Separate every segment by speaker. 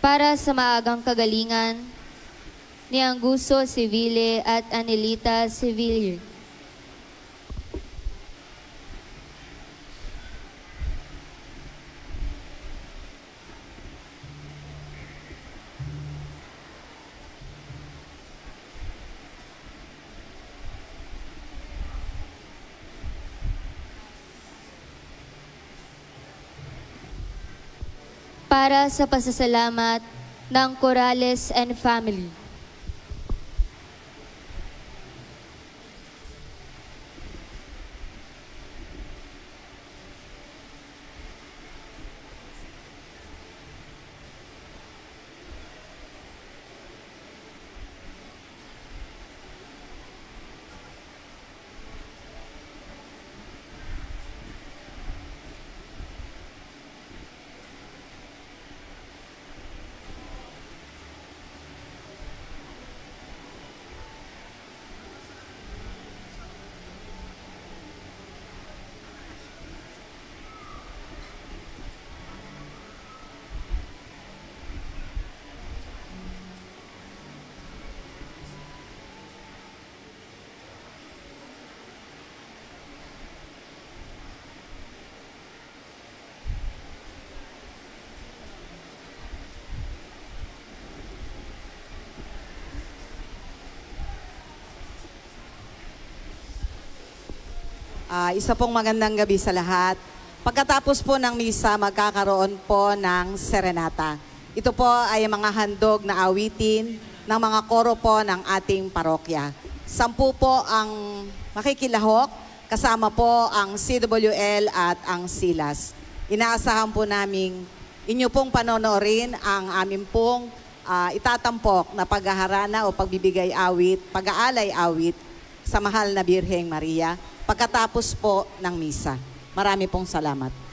Speaker 1: para sa maagang kagalingan ni Anguso Civile at Anelita Civile. Para sa pasasalamat ng Corrales and Family.
Speaker 2: Isa pong magandang gabi sa lahat. Pagkatapos po ng misa, magkakaroon po ng serenata. Ito po ay mga handog na awitin ng mga koro po ng ating parokya. 10 po ang makikilahok, kasama po ang CWL at ang SILAS. Inaasahan po namin inyo pong panonoorin ang amin pong itatampok na paghaharana o pagbibigay awit, pag-aalay awit sa mahal na Birheng Maria pagkatapos po ng misa. Marami pong salamat.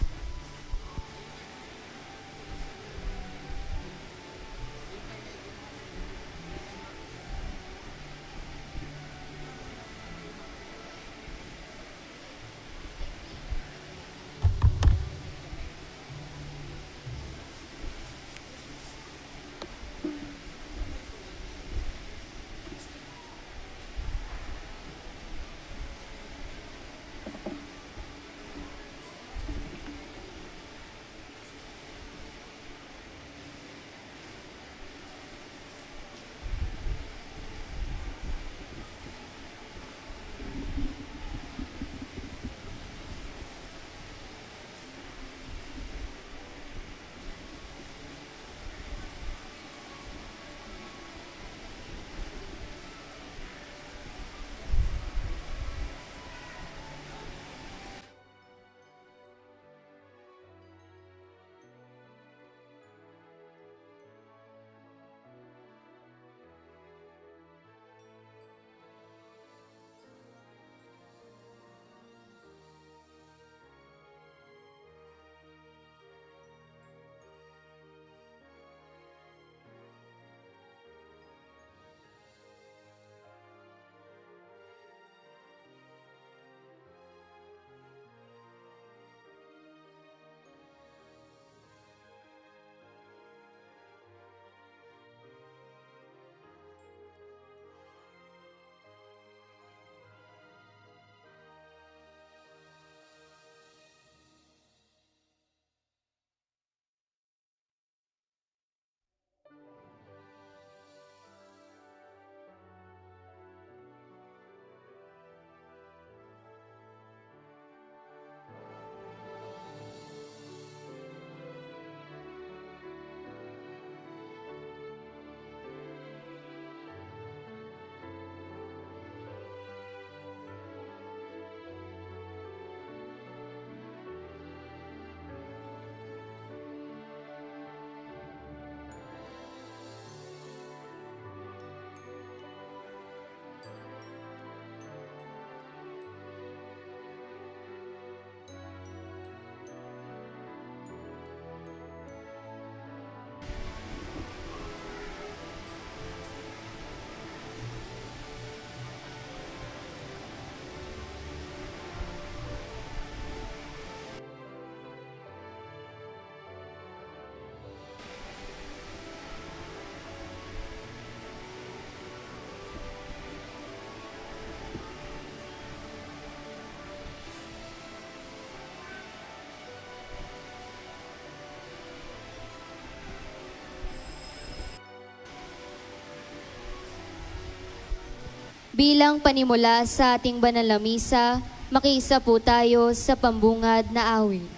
Speaker 1: Bilang panimula sa ating banal na misa, makiisa po tayo sa pambungad na awit.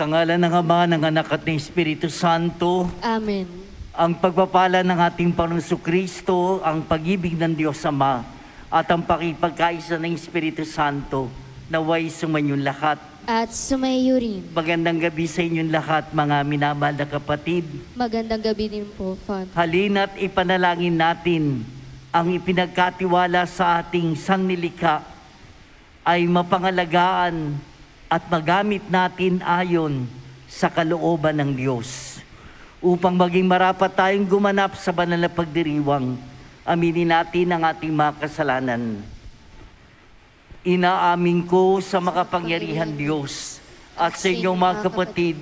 Speaker 3: Sa ngalan ng Ama, ng Anak at ng Espiritu Santo.
Speaker 1: Amen.
Speaker 3: ang pagpapala ng ating Panginoong Kristo, ang pag-ibig ng Diyos Ama, at ang pakipagkaisa ng Espiritu Santo, naway sumainyong lahat.
Speaker 1: At sumayo rin.
Speaker 3: Magandang gabi sa inyong lahat, mga minamahal na kapatid.
Speaker 1: Magandang gabi din po, Father.
Speaker 3: Halina't ipanalangin natin ang ipinagkatiwala sa ating sanglilikha ay mapangalagaan at magamit natin ayon sa kalooban ng Diyos. Upang maging marapat tayong gumanap sa banal na pagdiriwang, aminin natin ang ating mga kasalanan. Inaamin ko sa makapangyarihan Diyos at sa inyong mga kapatid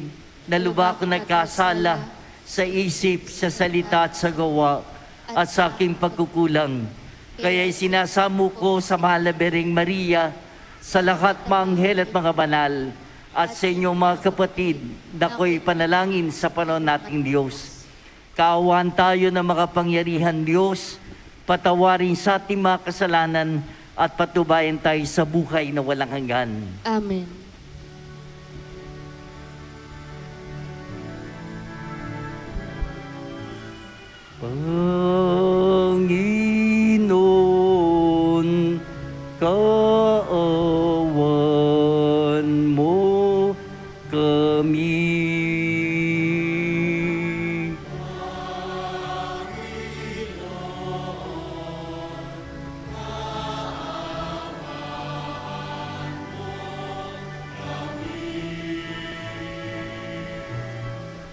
Speaker 3: na lubha ko nagkasala sa isip, sa salita at sa gawa at sa aking pagkukulang. Kaya sinasamo ko sa mahal na Birheng Maria, sa lahat mga anghel at mga banal, at sa inyong mga kapatid na ko'y panalangin sa Panginoon nating Diyos. Kaawaan tayo ng makapangyarihan Diyos, patawarin sa ating mga kasalanan, at patubayan tayo sa buhay na walang hanggan.
Speaker 1: Amen.
Speaker 3: Panginoon, kaawan mo kami.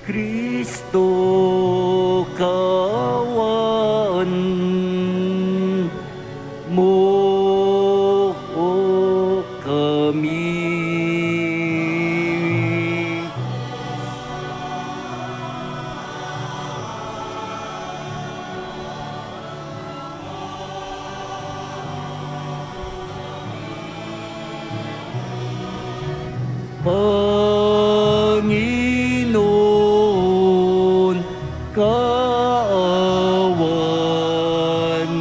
Speaker 3: Kristo, kawan mo kami. Panginoon, kaawan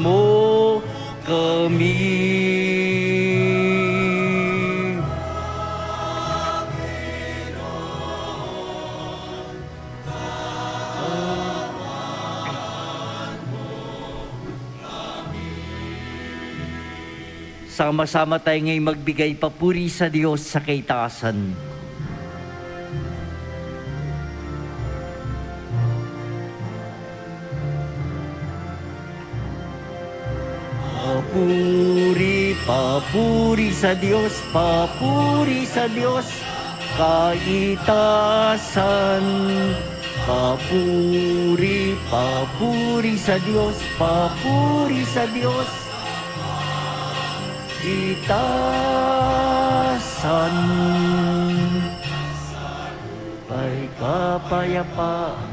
Speaker 3: mo kami. Sama-sama tayo ngayong magbigay papuri sa Diyos sa kaitaasan. Papuri, papuri sa Diyos, papuri sa Diyos, kaitaasan. Papuri, papuri sa Diyos, papuri sa Diyos, kaitaasan. Ay kapayapaan.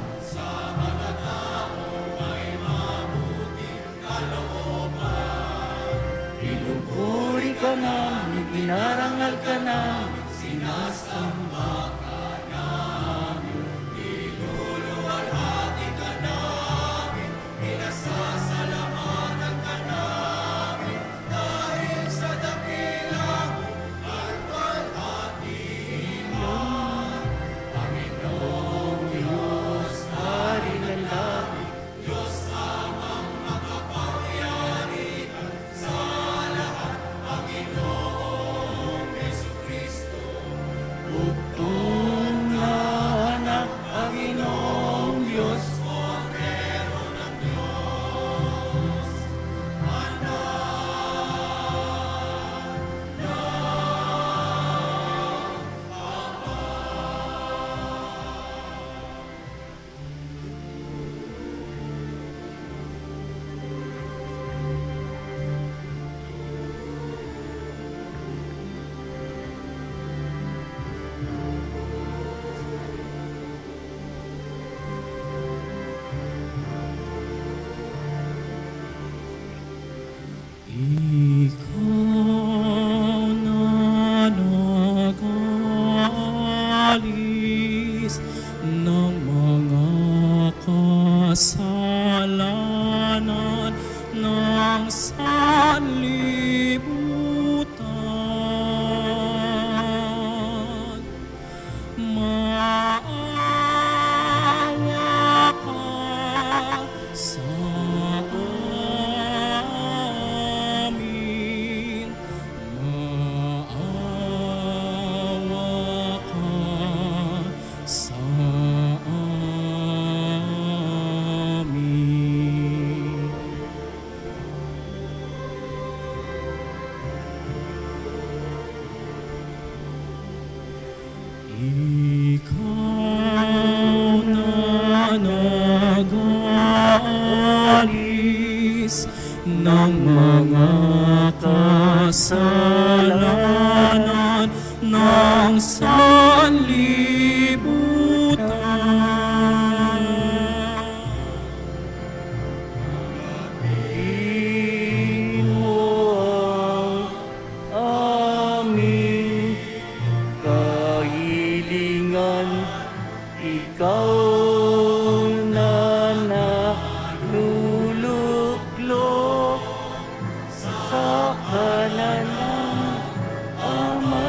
Speaker 3: Pinupuri ka namin, pinarangal ka namin, sinasamba ka namin, pinuluwalhati ka namin, pinasasalamatan ka namin, dahil sa dakila mo, alwalhati mo. Panginoong Diyos, Hari ng langit, Diyos amang makapangyarihan sa lahat, Panginoong Jesucristo.
Speaker 4: Ikaw na nag-aalis ng mga kasalanan ng sanlibutan.
Speaker 3: Aminin mo ang aming kahilingan, ikaw na naluluklok sa kanan ng Ama.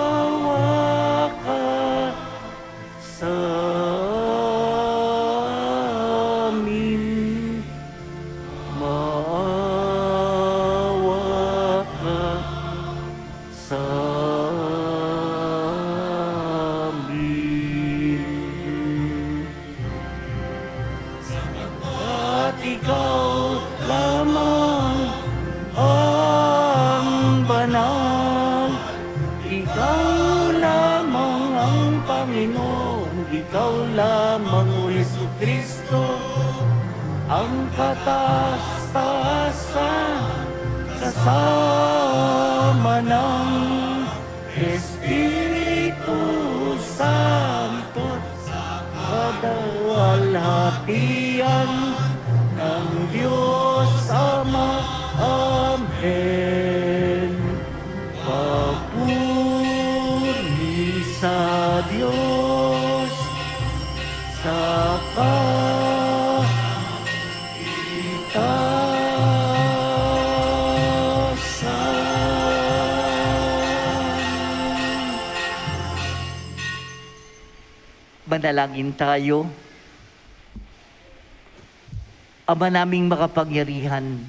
Speaker 3: Maawa ka sa amin. Maawa ka sa amin. At ikaw lamang ang banal, ikaw lamang ang Panginoon, ikaw lamang o Jesucristo, ang kataas-taasan kasama ng Espiritu Santo, kadawalhatian ng Diyos Ama. Amen. Papuri sa Diyos sa Manalangin tayo. Ama naming makapangyarihan,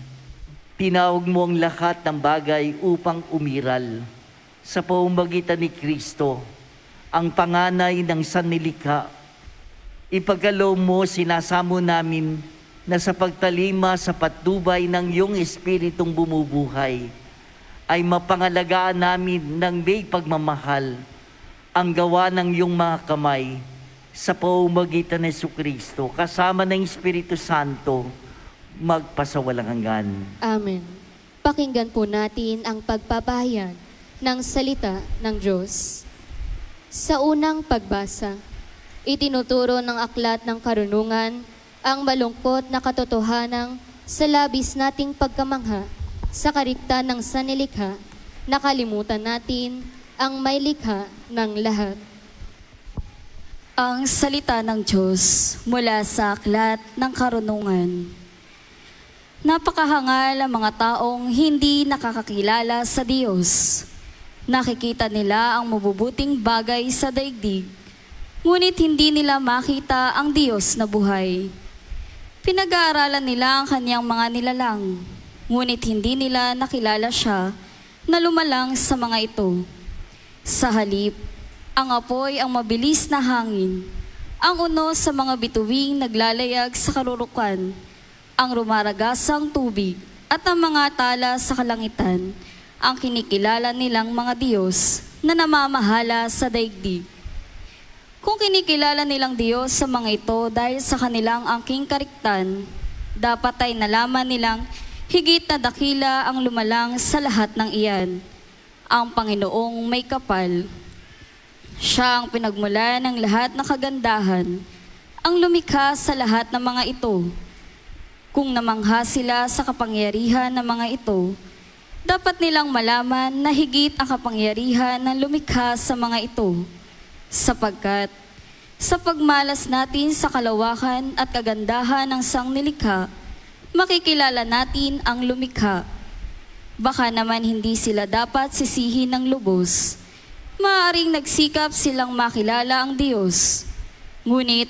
Speaker 3: tinawag mo ang lahat ng bagay upang umiral sa pamamagitan ni Kristo, ang panganay ng sannilikha. Ipagkaloob mo, sinasamo namin na sa pagtalima sa patnubay ng iyong Espiritong bumubuhay, ay mapangalagaan namin ng may pagmamahal ang gawa ng iyong mga kamay sa pamamagitan ni Jesucristo, kasama ng Espiritu Santo, magpasawalang hanggan.
Speaker 1: Amen. Pakinggan po natin ang pagpapahayag ng salita ng Diyos. Sa unang pagbasa, itinuturo ng aklat ng karunungan ang malungkot na katotohanan sa labis nating pagkamangha sa karikta ng sanlilikha, nakalimutan natin ang may likha ng lahat.
Speaker 5: Ang salita ng Diyos mula sa aklat ng karunungan. Napakahangal ang mga taong hindi nakakakilala sa Diyos. Nakikita nila ang mabubuting bagay sa daigdig, ngunit hindi nila makita ang Diyos na buhay. Pinag-aaralan nila ang kanyang mga nilalang, ngunit hindi nila nakilala siya na lumalang sa mga ito. Sa halip, ang apoy ang mabilis na hangin, ang uno sa mga bituing naglalayag sa karurukan, ang rumaragasang tubig at ang mga tala sa kalangitan, ang kinikilala nilang mga Diyos na namamahala sa daigdig. Kung kinikilala nilang Diyos sa mga ito dahil sa kanilang angking kariktan, dapat ay nalaman nilang higit na dakila ang lumalang sa lahat ng iyan, ang Panginoong may kapal. Siya ang pinagmulan ng lahat ng kagandahan, ang lumikha sa lahat ng mga ito. Kung namangha sila sa kapangyarihan ng mga ito, dapat nilang malaman na higit ang kapangyarihan ng lumikha sa mga ito, sapagkat sa pagmalas natin sa kalawakan at kagandahan ng sangnilikha, makikilala natin ang lumikha. Baka naman hindi sila dapat sisihin ng lubos. Maaaring nagsikap silang makilala ang Diyos, ngunit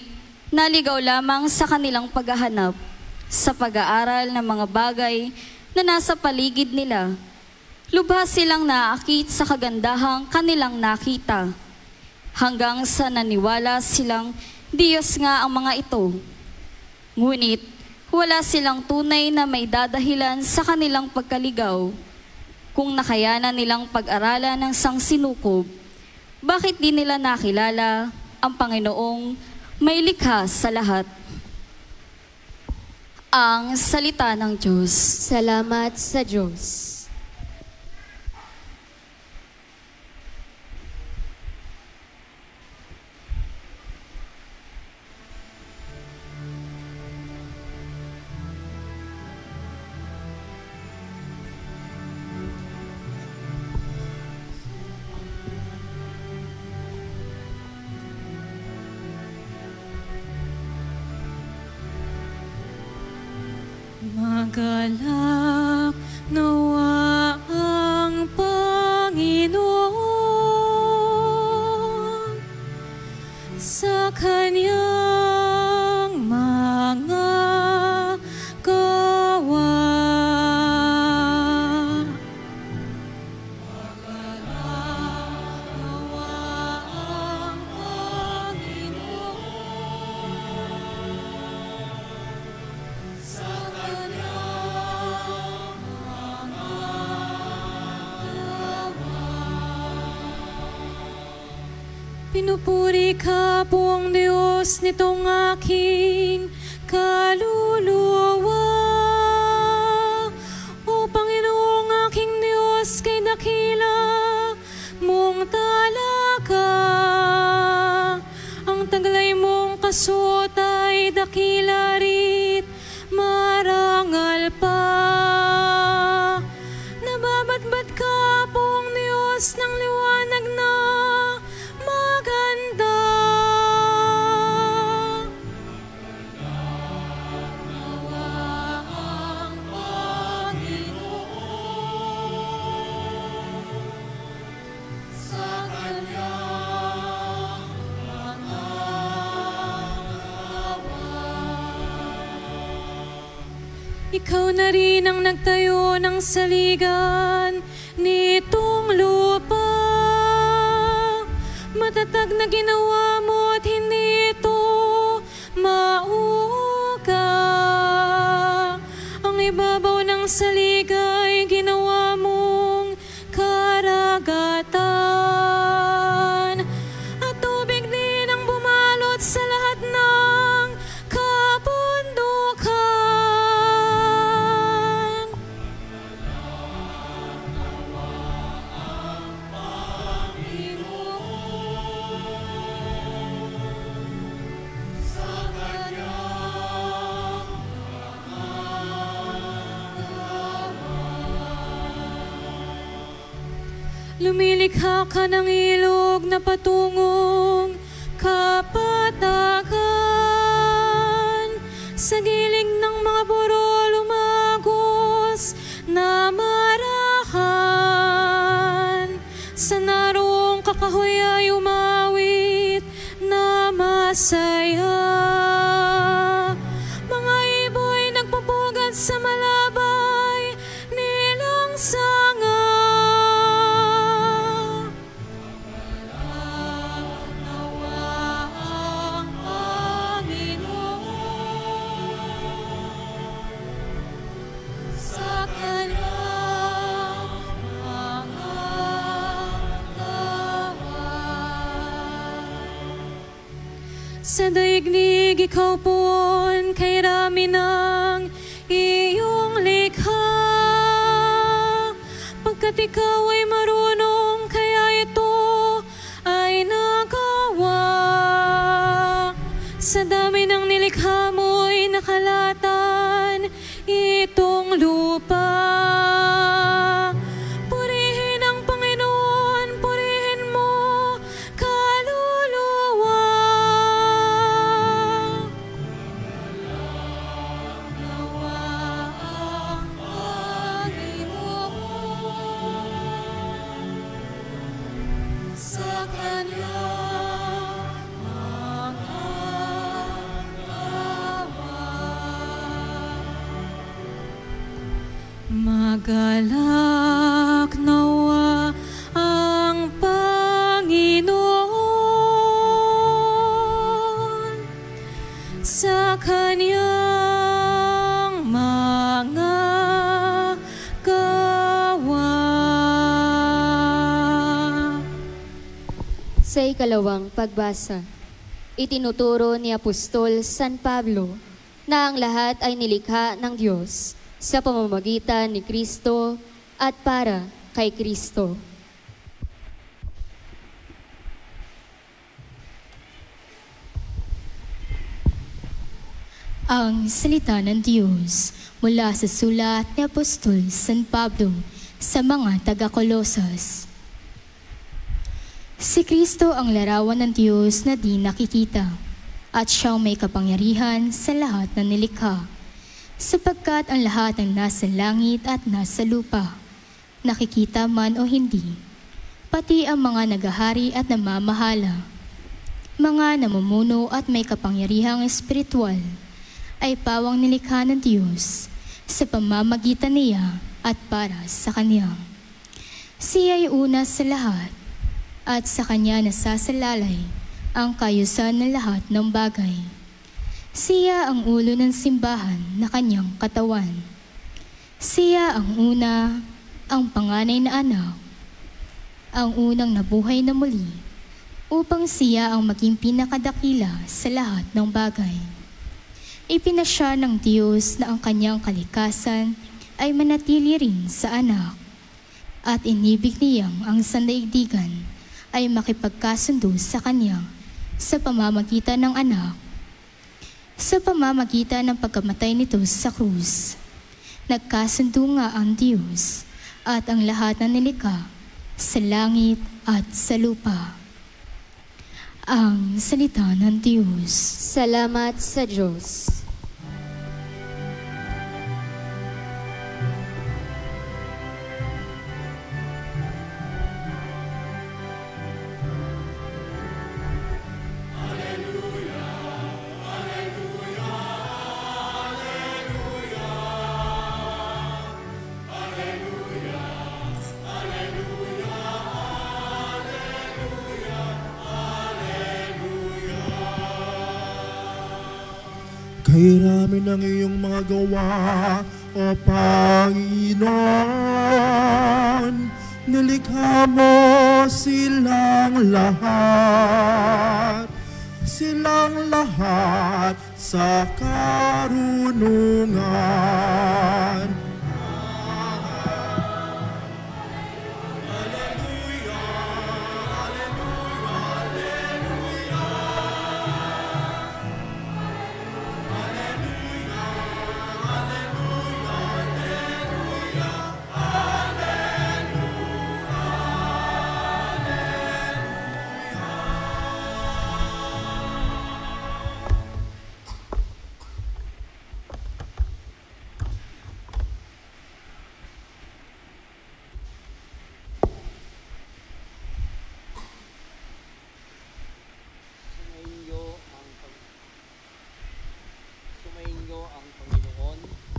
Speaker 5: naligaw lamang sa kanilang paghahanap, sa pag-aaral ng mga bagay na nasa paligid nila. Lubhas silang naaakit sa kagandahang kanilang nakita, hanggang sa naniwala silang Diyos nga ang mga ito. Ngunit Wala silang tunay na may dadahilan sa kanilang pagkaligaw. Kung nakayanan nilang pag-aralan ng sangsinukob, bakit di nila nakilala ang Panginoong may likha sa lahat? Ang salita ng Diyos.
Speaker 1: Salamat sa Diyos.
Speaker 6: Magalak nawa ang Panginoon sa kanyang mga gawa. Magalak nawa ang Panginoon sa pinupuri ka po ang Diyos nitong aking kaluluwa. O Panginoong aking Diyos, kay dakila mong talaga. Ang taglay mong kasot ay dakila rit marangal pa. Nababatbat ka po ang Diyos ng liwanag na maganda. Nawa ang Panginoon sa kanyang mga gawa. Ikaw na rin ang nagtayo ng saligan nitong lupa. Matatag na ginawa mo at hindi ito mauga. Ang ibabaw ng saligay ginawa mong karagatan. At tubig din ang bumalot sa lahat ng kabundukan. Lumilikha ka ng ilog na patungong kapatagan. Sa gilig ng mga buro lumagos na marahan. Sa naroong kakahoy ay umawit na masaya. Mga iboy nagpupugad sa malabay nilang sanga. Sa daigdig ikaw poon kay rami ng iyong likha. Pagkat ikaw ay marunong, kaya ito ay nagawa. Sa dami ng nilikha mo'y nakalatan itong lupa. Purihin ang Panginoon, purihin mo kaluluwa. Nawa ang Panginoon sa kanyang mga gawa. Magalak nawa ang Panginoon sa kanyang
Speaker 1: Sa ikalawang pagbasa, itinuturo ni Apostol San Pablo na ang lahat ay nilikha ng Diyos sa pamamagitan ni Kristo at para kay Kristo.
Speaker 7: Ang salita ng Diyos mula sa sulat ni Apostol San Pablo sa mga taga-Kolosas. Si Kristo ang larawan ng Diyos na di nakikita, at siyang may kapangyarihan sa lahat ng nilikha, sapagkat ang lahat ng nasa langit at nasa lupa, nakikita man o hindi, pati ang mga nagahari at namamahala, mga namumuno at may kapangyarihang espiritual, ay pawang nilikha ng Diyos sa pamamagitan niya at para sa Kanya. Siya ay una sa lahat, at sa Kanya nasasalalay ang kayusan ng lahat ng bagay. Siya ang ulo ng simbahan na Kanyang katawan. Siya ang una, ang panganay na anak, ang unang nabuhay na muli, upang siya ang maging pinakadakila sa lahat ng bagay. Ipinasya ng Diyos na ang Kanyang kalikasan ay manatili rin sa anak, at inibig niyang ang sandaigdigan ay makipagkasundo sa Kanya sa pamamagitan ng anak, sa pamamagitan ng pagkamatay nito sa krus. Nagkasundo nga ang Diyos at ang lahat ng nilikha sa langit at sa lupa. Ang salita ng Diyos.
Speaker 1: Salamat sa Diyos.
Speaker 4: Kay rami ng iyong mga gawa, O Panginoon, nilikha mo silang lahat sa karunungan.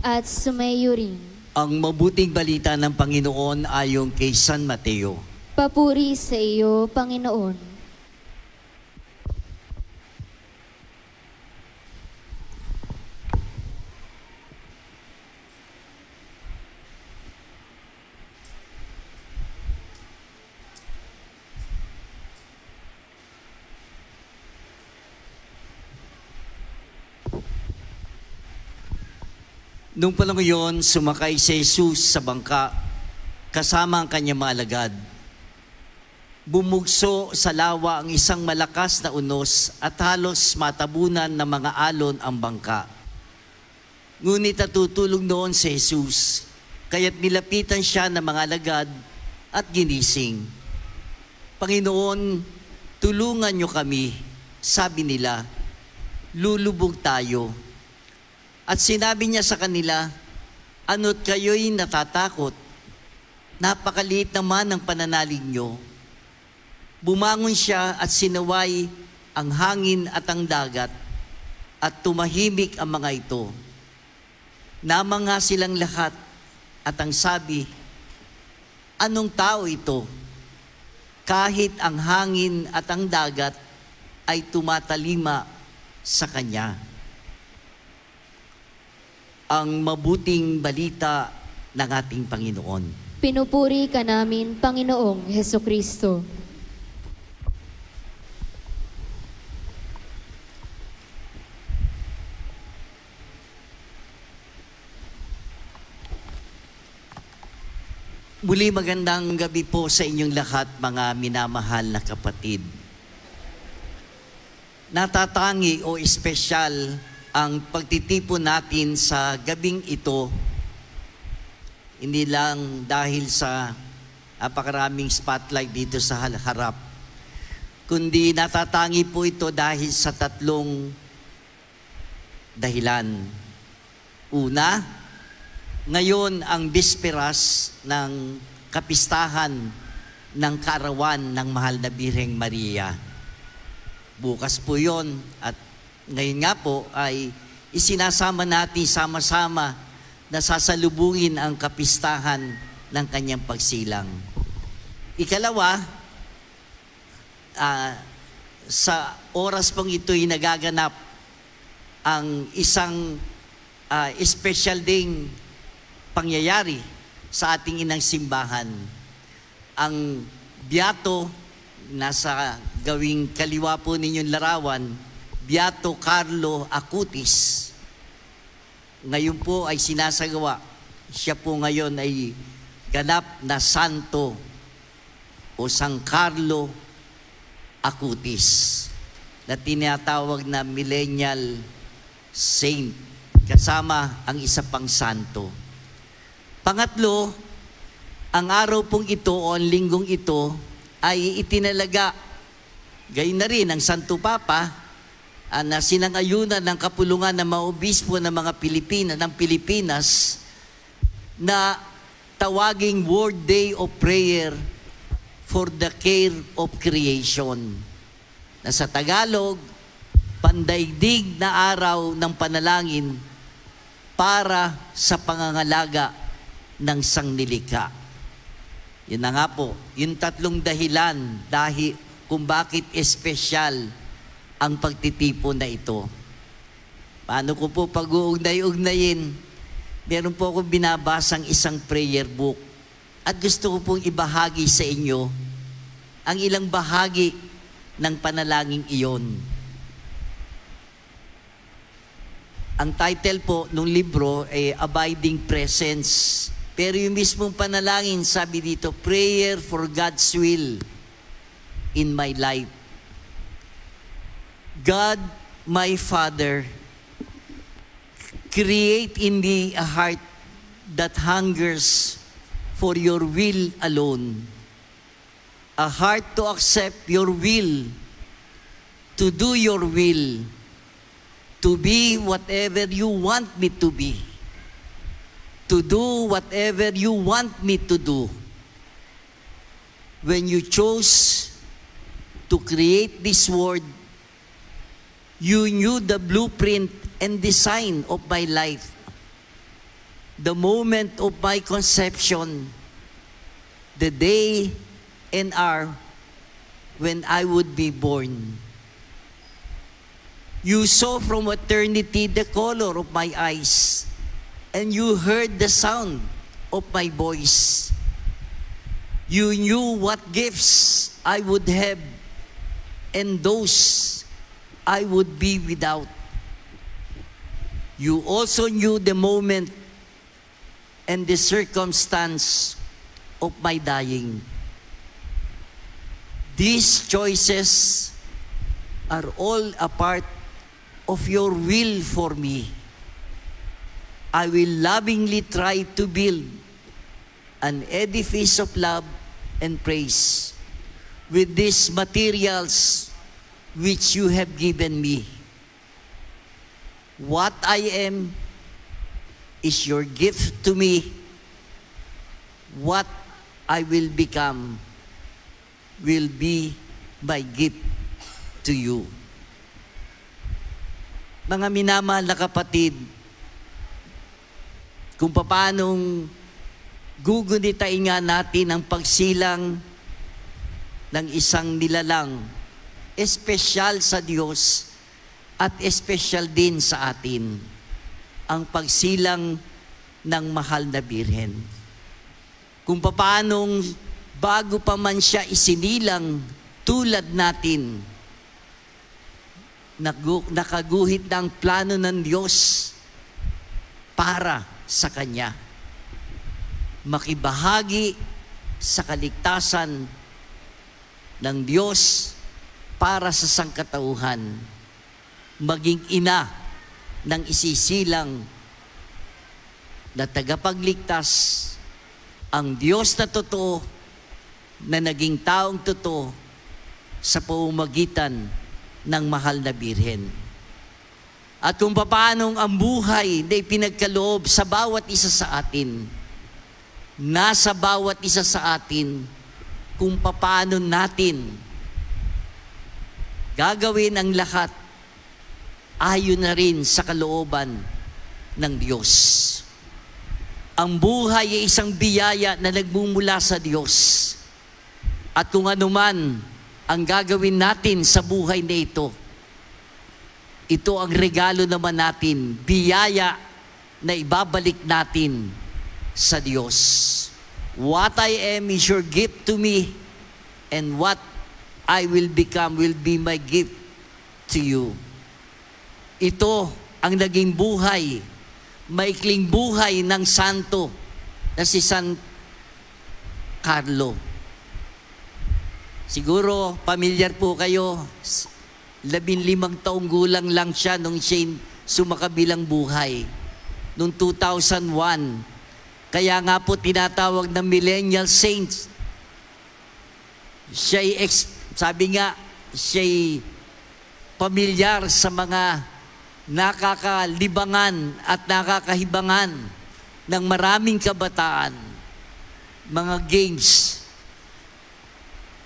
Speaker 1: At sumayo rin.
Speaker 3: Ang mabuting balita ng Panginoon ayon kay San Mateo.
Speaker 1: Papuri sa iyo, Panginoon.
Speaker 3: Nung panahon yon, sumakay si Jesus sa bangka kasama ang kanyang mga alagad. Bumugso sa lawa ang isang malakas na unos at halos matabunan ng mga alon ang bangka. Ngunit natutulog noon si Jesus, kaya't nilapitan siya ng mga alagad at ginising. Panginoon, tulungan niyo kami, sabi nila, lulubog tayo. At sinabi niya sa kanila, ano't kayo'y natatakot? Napakaliit naman ang pananalig niyo. Bumangon siya at sinaway ang hangin at ang dagat, at tumahimik ang mga ito. Namanga silang lahat, at ang sabi, anong tao ito? Kahit ang hangin at ang dagat ay tumatalima sa kanya. Ang mabuting balita ng ating Panginoon.
Speaker 1: Pinupuri ka namin, Panginoong Hesukristo.
Speaker 8: Muli magandang gabi po sa inyong lahat, mga minamahal na kapatid. Natatangi o espesyal ang pagtitipon natin sa gabing ito, hindi lang dahil sa napakaraming spotlight dito sa harap, kundi natatangi po ito dahil sa tatlong dahilan. Una, ngayon ang bisperas ng kapistahan ng kaarawan ng mahal na Birheng Maria. Bukas po yon, at ngayon nga po ay isinasama natin sama-sama na sasalubungin ang kapistahan ng kanyang pagsilang. Ikalawa, sa oras pong ito'y nagaganap ang isang special ding pangyayari sa ating inang simbahan. Ang Beato, nasa gawing kaliwa po ninyong larawan, Beato Carlo Acutis. Ngayon po ay sinasagawa. Siya po ngayon ay ganap na santo o San Carlo Acutis, na tinatawag na millennial saint, kasama ang isa pang santo. Pangatlo, ang araw pong ito o ang linggong ito ay itinalaga, gayon na rin ang Santo Papa, na sinangayunan ng kapulungan ng mga obispo ng mga Pilipinas na tawaging World Day of Prayer for the Care of Creation, na sa Tagalog, pandaigdig na araw ng panalangin para sa pangangalaga ng sangnilikha. Yun na nga po, yung tatlong dahilan dahil kung bakit espesyal ang pagtitipon na ito. Paano ko po pag-uugnay-ugnayin? Meron po akong binabasang isang prayer book at gusto ko pong ibahagi sa inyo ang ilang bahagi ng panalangin iyon. Ang title po ng libro ay Abiding Presence. Pero yung mismong panalangin, sabi dito, Prayer for God's Will in my life. God, my Father, create in me a heart that hungers for your will alone. A heart to accept your will, to do your will, to be whatever you want me to be, to do whatever you want me to do. When you chose to create this world, you knew the blueprint and design of my life. The moment of my conception, the day and hour when I would be born. You saw from eternity the color of my eyes, and you heard the sound of my voice. You knew what gifts I would have and those I would be without. You also knew the moment and the circumstance of my dying. These choices are all a part of your will for me. I will lovingly try to build an edifice of love and praise with these materials which you have given me. What I am is your gift to me. What I will become will be my gift to you. Mga minamahal na kapatid, kung paanong gugunitain nga natin ang pagsilang ng isang nilalang, espesyal sa Diyos at espesyal din sa atin, ang pagsilang ng mahal na Birhen. Kung paanong bago pa man siya isinilang tulad natin, nakaguhit ng plano ng Diyos para sa Kanya. Makibahagi sa kaligtasan ng Diyos para sa sangkatauhan, maging ina ng isisilang na tagapagligtas, ang Diyos na totoo na naging taong totoo sa pamamagitan ng mahal na Birhen. At kung paanong ang buhay na ipinagkaloob sa bawat isa sa atin, nasa bawat isa sa atin kung paano natin gagawin ang lahat ayon na rin sa kalooban ng Diyos. Ang buhay ay isang biyaya na nagmumula sa Diyos. At kung ano man ang gagawin natin sa buhay na ito ang regalo naman natin, biyaya na ibabalik natin sa Diyos. What I am is your gift to me, and what I will become will be my gift to you. Ito ang naging buhay, maikling buhay ng santo na si San Carlo. Siguro, pamilyar po kayo, 15 taong gulang lang siya nung siya sumakabilang buhay. Noong 2001, kaya nga po tinatawag na millennial saints. Sabi nga, siya'y pamilyar sa mga nakakalibangan at nakakahibangan ng maraming kabataan, mga games,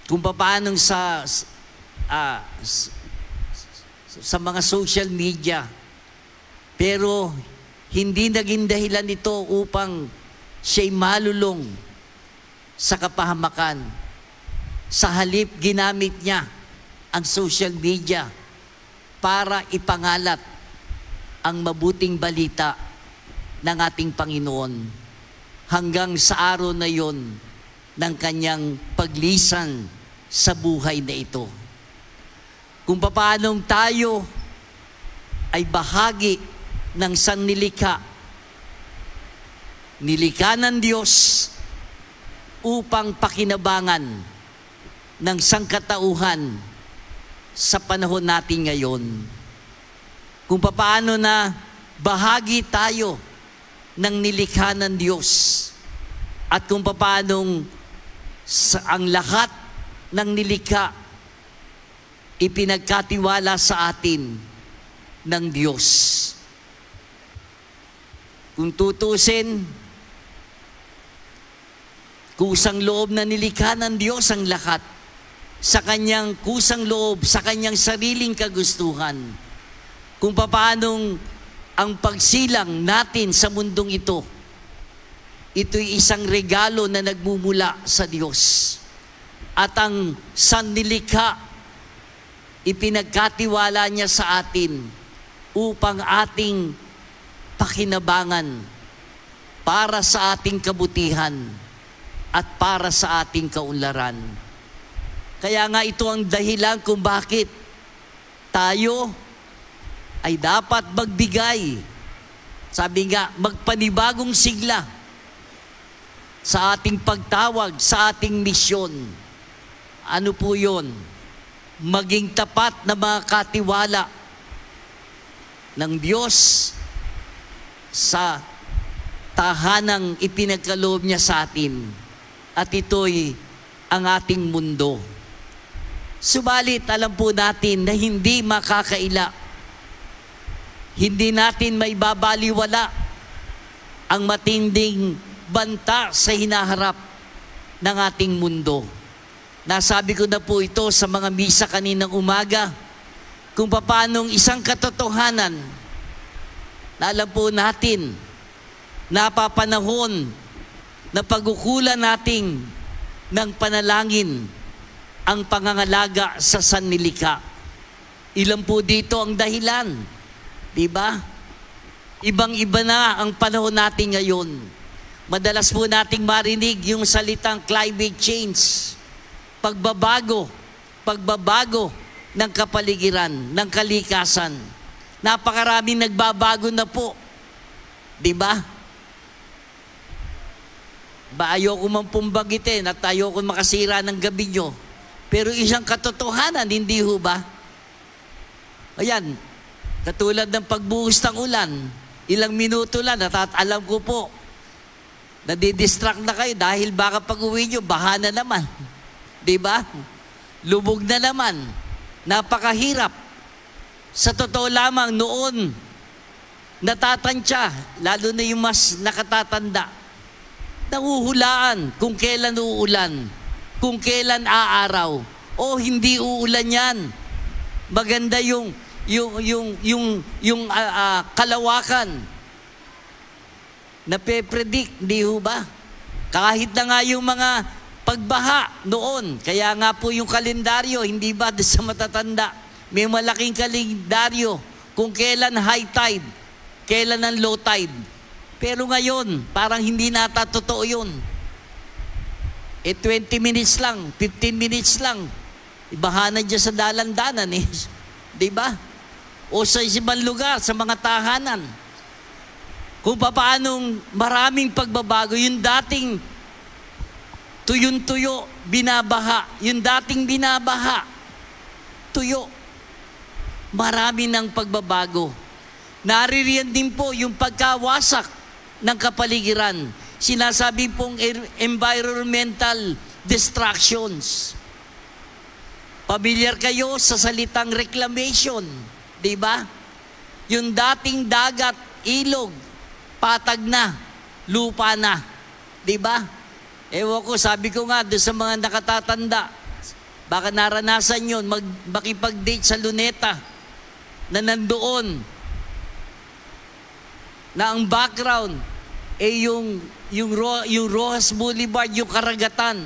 Speaker 8: kung paano sa mga social media. Pero hindi naging dahilan ito upang siya'y malulong sa kapahamakan. Sa halip, ginamit niya ang social media para ipangalat ang mabuting balita ng ating Panginoon hanggang sa araw na yon ng kanyang paglisan sa buhay na ito. Kung paanong tayo ay bahagi ng sannilikha, nilikha ng Diyos upang pakinabangan ng sangkatauhan sa panahon natin ngayon. Kung paano na bahagi tayo ng nilikha ng Diyos, at kung paanong ang lahat ng nilikha ipinagkatiwala sa atin ng Diyos. Kung tutusin, kusang loob na nilikha ng Diyos ang lahat sa kanyang kusang loob, sa kanyang sariling kagustuhan. Kung paanong ang pagsilang natin sa mundong ito'y isang regalo na nagmumula sa Diyos. At ang sannilikha, ipinagkatiwala niya sa atin upang ating pakinabangan para sa ating kabutihan at para sa ating kaunlaran. Kaya nga ito ang dahilan kung bakit tayo ay dapat magbigay. Sabi nga, magpanibagong sigla sa ating pagtawag, sa ating misyon. Ano po yun? Maging tapat na mga katiwala ng Diyos sa tahanang ipinagkaloob niya sa atin. At ito'y ang ating mundo. Subalit, alam po natin na hindi makakaila. Hindi natin maibabaliwala ang matinding banta sa hinaharap ng ating mundo. Nasabi ko na po ito sa mga misa kaninang umaga, kung paanong isang katotohanan na alam po natin, napapanahon na pag-ukulan natin ng panalangin ang pangangalaga sa sannilikha. Ilan po dito ang dahilan? Diba? Ibang-iba na ang panahon natin ngayon. Madalas po nating marinig yung salitang climate change. Pagbabago ng kapaligiran, ng kalikasan. Napakaraming nagbabago na po. Diba? ayoko man pong bagitin at ayoko makasira ng gabi nyo. Pero isang katotohanan, hindi ho ba? Ayan, katulad ng pagbuhos ng ulan, ilang minuto lang, at alam ko po, nadidistract na kayo dahil baka pag uwi nyo, baha na naman. Diba? Lubog na naman. Napakahirap. Sa totoo lamang noon, natatantya, lalo na yung mas nakatatanda, nanguhulaan kung kailan uulan, kung kailan aaraw, o hindi uulan yan. Maganda yung kalawakan na pe-predict, di ho ba? Kahit na nga yung mga pagbaha noon, kaya nga po yung kalendaryo, hindi ba sa matatanda, may malaking kalendaryo kung kailan high tide, kailan ang low tide. Pero ngayon, parang hindi nata totoo yun. 20 minutes lang, 15 minutes lang, ibaha na dyan sa dalandanan eh. Di ba? O sa ibang lugar, sa mga tahanan. Kung paanong maraming pagbabago, yung dating tuyong-tuyo, binabaha. Yung dating binabaha, tuyo. Marami ng pagbabago. Naririyan din po yung pagkawasak ng kapaligiran. Sinasabi pong environmental distractions. Pamilyar kayo sa salitang reclamation, di ba? Yung dating dagat, ilog, patag na, lupa na, di ba? Ewan ko, sabi ko nga doon sa mga nakatatanda, baka naranasan yun, makipag-date sa Luneta, na nandoon, na ang background, yung Rojas Boulevard, yung karagatan.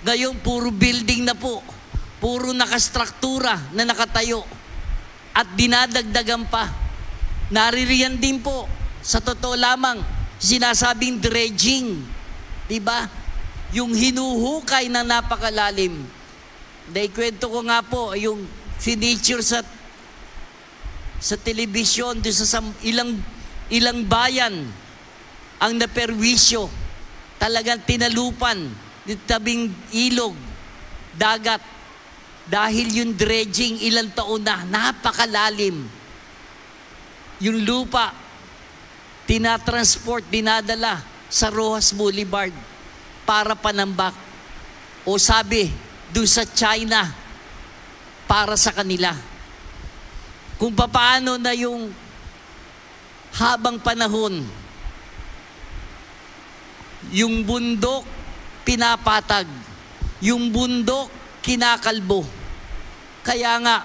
Speaker 8: Ngayon, puro building na po. Puro nakastruktura na nakatayo. At dinadagdagan pa. Naririyan din po, sa totoo lamang, sinasabing dredging. Diba? Yung hinuhukay na napakalalim. Naikwento ko nga po, yung finiture sa telebisyon, doon sa ilang bayan, ang naperwisyo, talagang tinalupan, tabing ilog, dagat, dahil yung dredging ilang taon na, napakalalim. Yung lupa, tinatransport, dinadala sa Rojas Boulevard para panambak. O sabi, doon sa China, para sa kanila. Kung paano na yung habang panahon, yung bundok pinapatag, yung bundok kinakalbo. Kaya nga,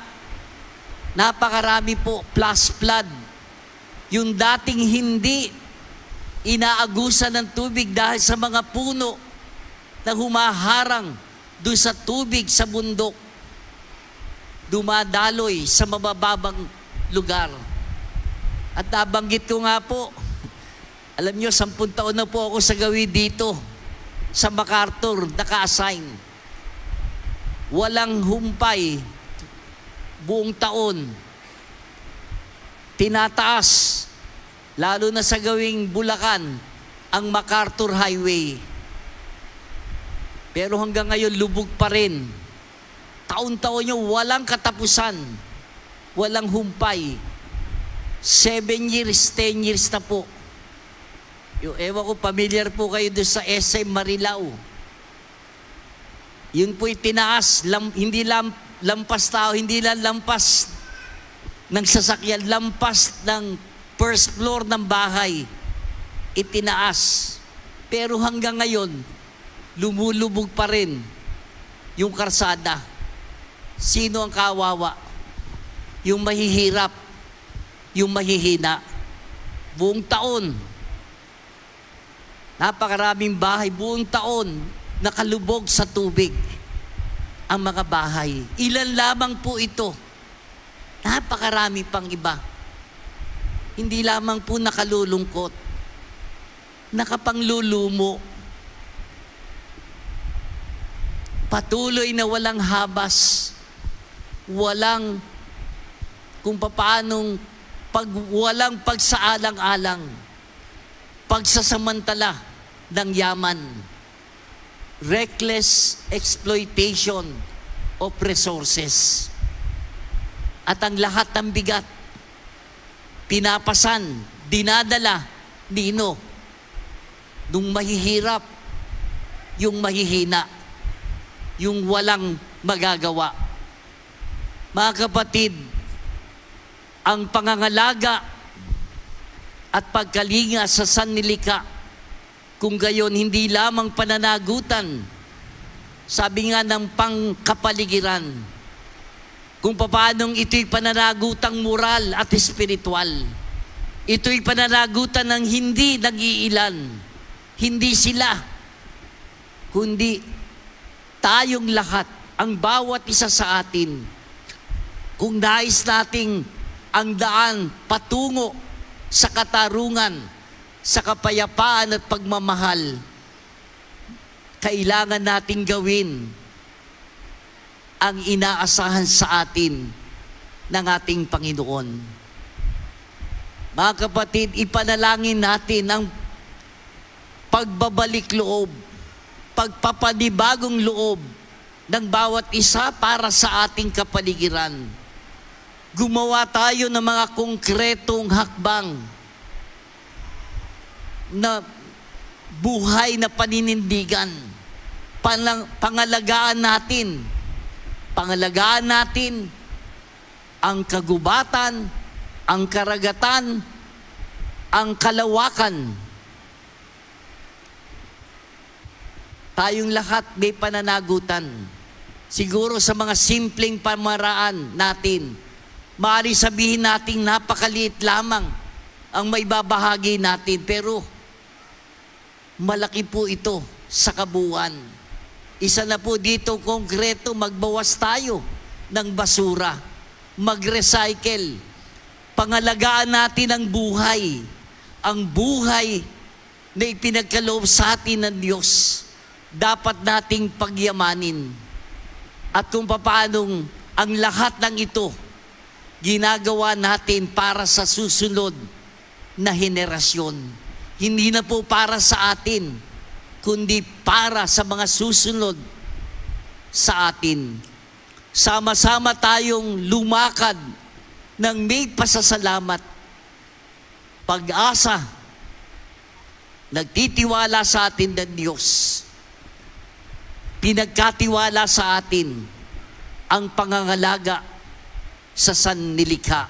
Speaker 8: napakarami po plus flood. Yung dating hindi inaagusan ng tubig dahil sa mga puno na humaharang doon sa tubig sa bundok, dumadaloy sa mabababang lugar. At nabanggit ko nga po, alam nyo, 10 taon na po ako sa gawi dito, sa MacArthur, naka-assign. Walang humpay, buong taon. Tinataas, lalo na sa gawing Bulacan, ang MacArthur Highway. Pero hanggang ngayon, lubog pa rin. Taon-taon nyo, walang katapusan, walang humpay. 7 years, 10 years na po. Yung ewan ko, familiar po kayo doon sa SM Marilao. Yun po'y tinaas, hindi lampas tao, hindi lang lampas ng sasakyan, lampas ng first floor ng bahay, itinaas. Pero hanggang ngayon, lumulubog pa rin yung karsada. Sino ang kawawa? Yung mahihirap, yung mahihina. Buong taon, napakaraming bahay, buong taon, nakalubog sa tubig ang mga bahay. Ilan lamang po ito. Napakarami pang iba. Hindi lamang po nakalulungkot, nakapanglulumo. Patuloy na walang habas, walang kung paanong walang pagsaalang-alang, pagsasamantala ng yaman. reckless exploitation of resources. At ang lahat ng bigat, pinapasan, dinadala, nino, nung mahihirap, yung mahihina, yung walang magagawa. Mga kapatid, ang pangangalaga at pagkalinga sa sannilikha, kung gayon hindi lamang pananagutan, sabi nga ng pangkapaligiran, kung paanong ito'y pananagutang moral at espiritual. Ito'y pananagutan ng hindi nag-iilan, hindi sila, kundi tayong lahat, ang bawat isa sa atin. Kung nais nating ang daan patungo sa katarungan, sa kapayapaan at pagmamahal, kailangan nating gawin ang inaasahan sa atin ng ating Panginoon. Mga kapatid, ipanalangin natin ang pagbabalik loob, pagpapanibagong loob ng bawat isa para sa ating kapaligiran. Gumawa tayo ng mga konkretong hakbang na buhay na paninindigan. Pangalagaan natin ang kagubatan, ang karagatan, ang kalawakan. Tayong lahat may pananagutan. Siguro sa mga simpleng pamaraan natin, maaari sabihin natin napakaliit lamang ang may babahagi natin, pero malaki po ito sa kabuuan. Isa na po dito konkreto, magbawas tayo ng basura, mag-recycle. Pangalagaan natin ang buhay na ipinagkaloob sa atin ng Diyos. Dapat nating pagyamanin. At kung paanong ang lahat ng ito ginagawa natin para sa susunod na henerasyon. Hindi na po para sa atin, kundi para sa mga susunod sa atin. Sama-sama tayong lumakad ng may pasasalamat, pag-asa, nagtitiwala sa atin ng Diyos. Pinagkatiwala sa atin ang pangangalaga sa sannilikha.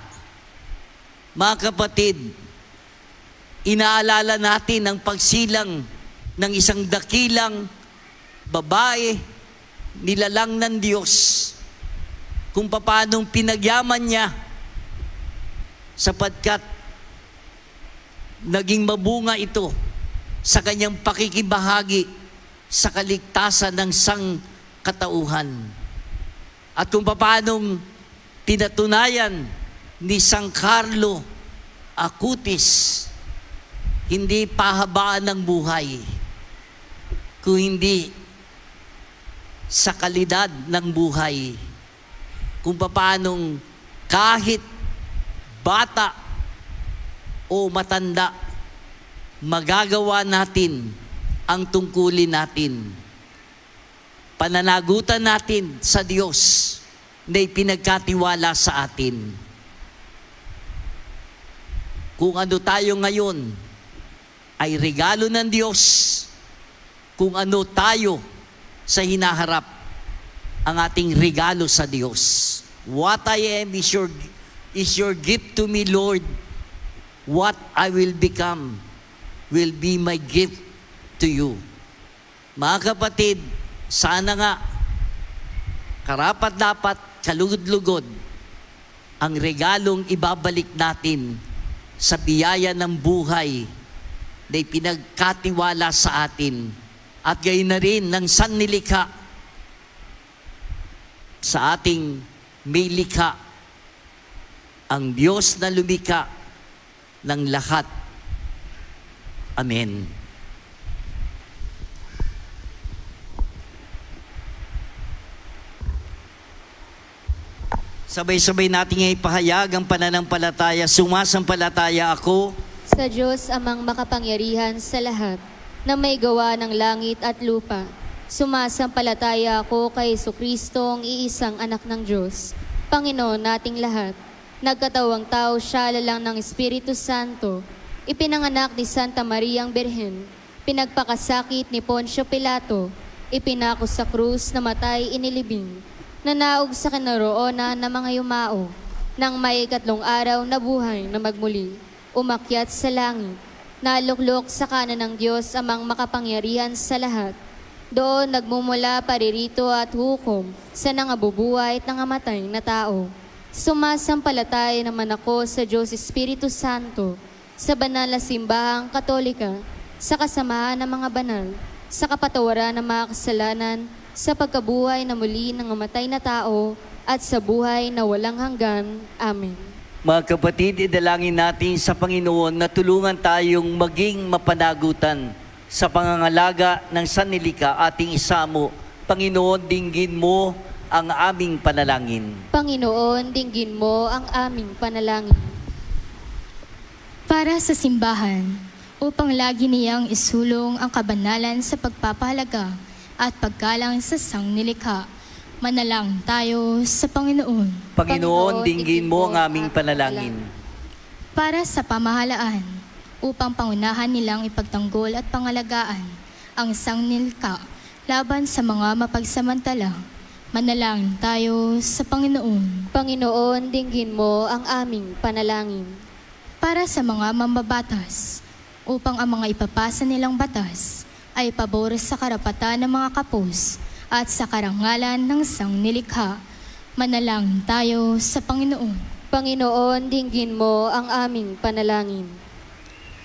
Speaker 8: Mga kapatid, inaalala natin ang pagsilang ng isang dakilang babae, nilalang ng Diyos, kung paanong pinagyaman niya sapagkat naging mabunga ito sa kanyang pakikibahagi sa kaligtasan ng sangkatauhan. At kung paanong pinatunayan ni San Carlo Acutis, hindi pahabaan ng buhay, kung hindi sa kalidad ng buhay. Kung paanong kahit bata o matanda, magagawa natin ang tungkulin natin. Pananagutan natin sa Diyos na ipinagkatiwala sa atin. Kung ano tayo ngayon ay regalo ng Diyos, kung ano tayo sa hinaharap, ang ating regalo sa Diyos. What I am is your gift to me, Lord. What I will become will be my gift to you. Mga kapatid, sana nga karapat-dapat, kalugod-lugod ang regalong ibabalik natin sa biyaya ng buhay na ipinagkatiwala sa atin, at gayon na rin ng sannilikha sa ating may likha, ang Diyos na lumikha ng lahat. Amen. Sabay-sabay natin ipahayag ang pananampalataya. Sumasampalataya ako
Speaker 1: sa Diyos amang makapangyarihan sa lahat, na may gawa ng langit at lupa, Sumasampalataya ako kay Jesucristo, ang iisang anak ng Diyos, Panginoon nating lahat. Nagkatawang tao siya lalang ng Espiritu Santo. Ipinanganak ni Santa Maria ang Birhen. Pinagpakasakit ni Poncio Pilato. Ipinako sa krus, namatay, inilibing. Nanaog sa kinaroonan ng mga yumao. Nang may 3 araw na buhay na magmuli. Umakyat sa langit. Naluklok sa kanan ng Diyos, amang makapangyarihan sa lahat. Doon nagmumula paririto at hukom sa nangabubuhay at nangamatay na tao. Sumasampalataya naman ako sa Diyos Espiritu Santo, sa banal na simbahang katolika, sa kasamahan ng mga banal, sa kapatawaran ng mga kasalanan, sa pagkabuhay na muli ng namatay na tao, at sa buhay na walang hanggan. Amen.
Speaker 3: Mga kapatid, idalangin natin sa Panginoon na tulungan tayong maging mapanagutan sa pangangalaga ng sanlika ating isamo. Panginoon, dinggin mo ang aming panalangin.
Speaker 1: Panginoon, dinggin mo ang aming panalangin.
Speaker 7: Para sa simbahan, upang lagi niyang isulong ang kabanalan sa pagpapahalaga at paggalang sa sangnilikha, manalangin tayo sa Panginoon.
Speaker 3: Panginoon, dinggin mo ang aming panalangin.
Speaker 7: Para sa pamahalaan, upang pangunahan nilang ipagtanggol at pangalagaan ang sangnilikha laban sa mga mapagsamantala, manalangin tayo sa Panginoon.
Speaker 1: Panginoon, dinggin mo ang aming panalangin.
Speaker 7: Para sa mga mambabatas, upang ang mga ipapasa nilang batas ay pabor sa karapatan ng mga kapos at sa karangalan ng sangnilikha, manalangin tayo sa Panginoon.
Speaker 1: Panginoon, dinggin mo ang aming panalangin.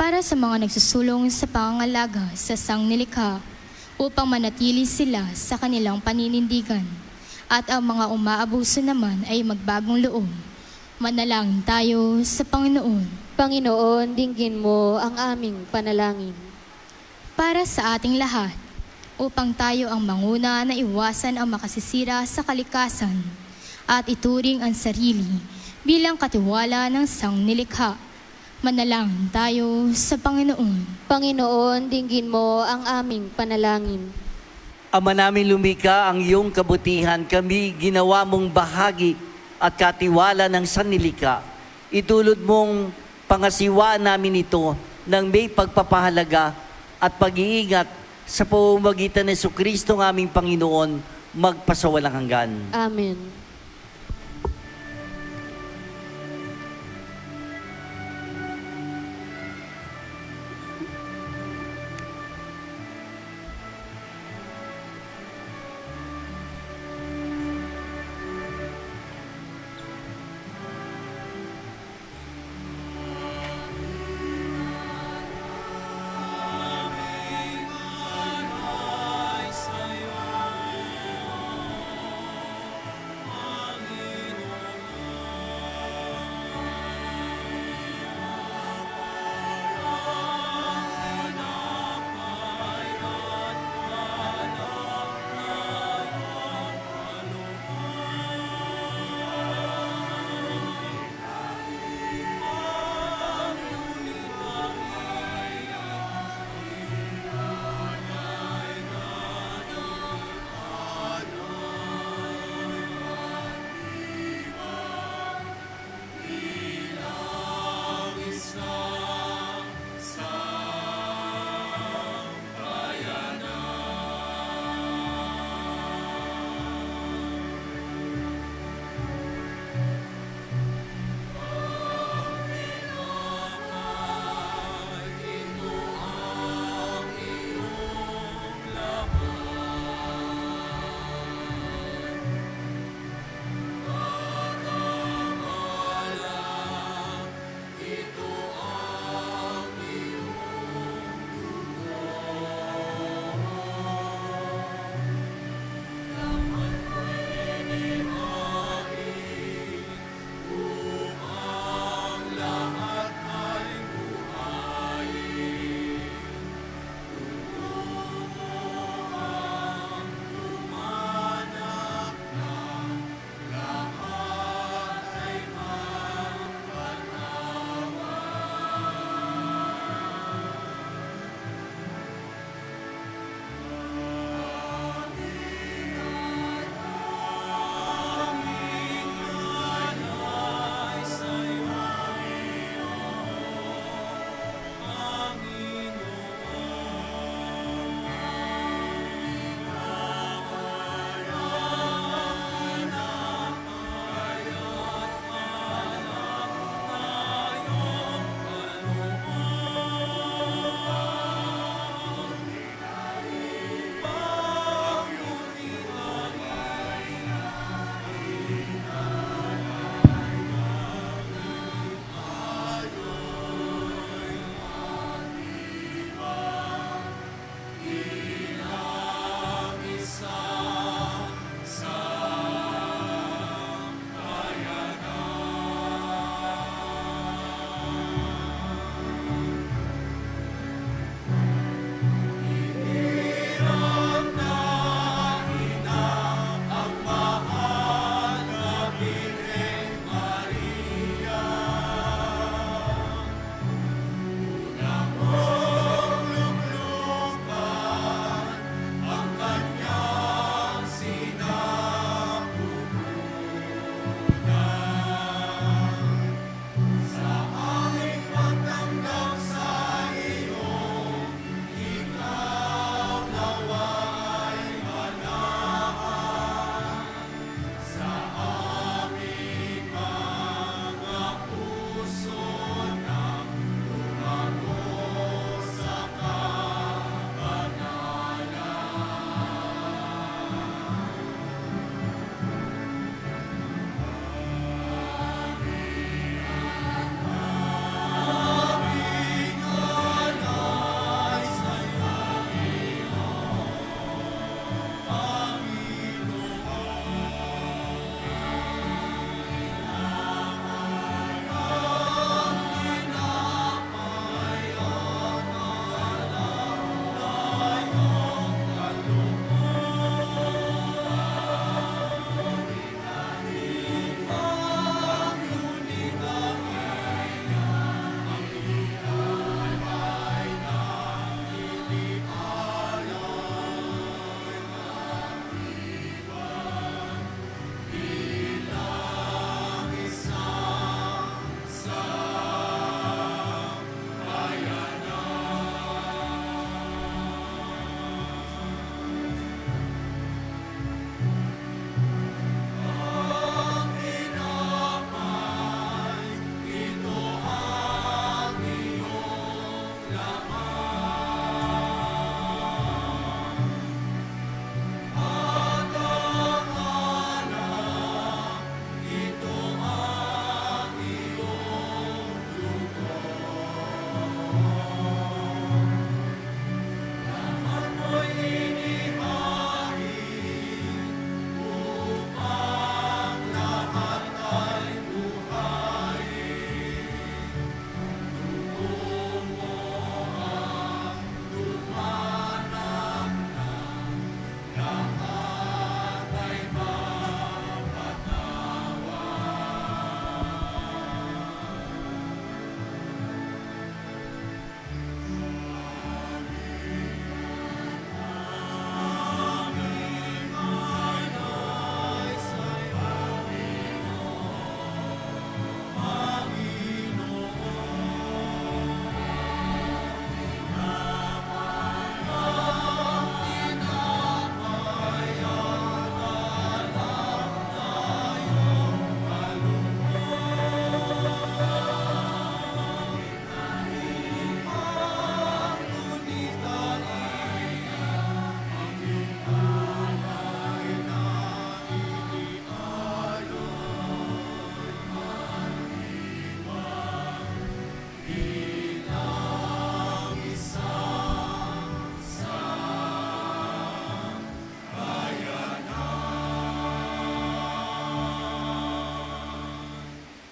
Speaker 7: Para sa mga nagsusulong sa pangangalaga sa sangnilikha, upang manatili sila sa kanilang paninindigan, at ang mga umaabuso naman ay magbagong loob, manalangin tayo sa Panginoon.
Speaker 1: Panginoon, dinggin mo ang aming panalangin.
Speaker 7: Para sa ating lahat, upang tayo ang manguna na iwasan ang makasisira sa kalikasan at ituring ang sarili bilang katiwala ng sangnilikha, manalangin tayo sa Panginoon.
Speaker 1: Panginoon, dinggin mo ang aming panalangin.
Speaker 3: Ama namin lumika, ang iyong kabutihan kami ginawa mong bahagi at katiwala ng sanlika. Itulod mong pangasiwaan namin ito ng may pagpapahalaga at pag-iingat sa pamamagitan ni Jesucristo ng aming Panginoon, magpasawalang hanggan.
Speaker 1: Amen.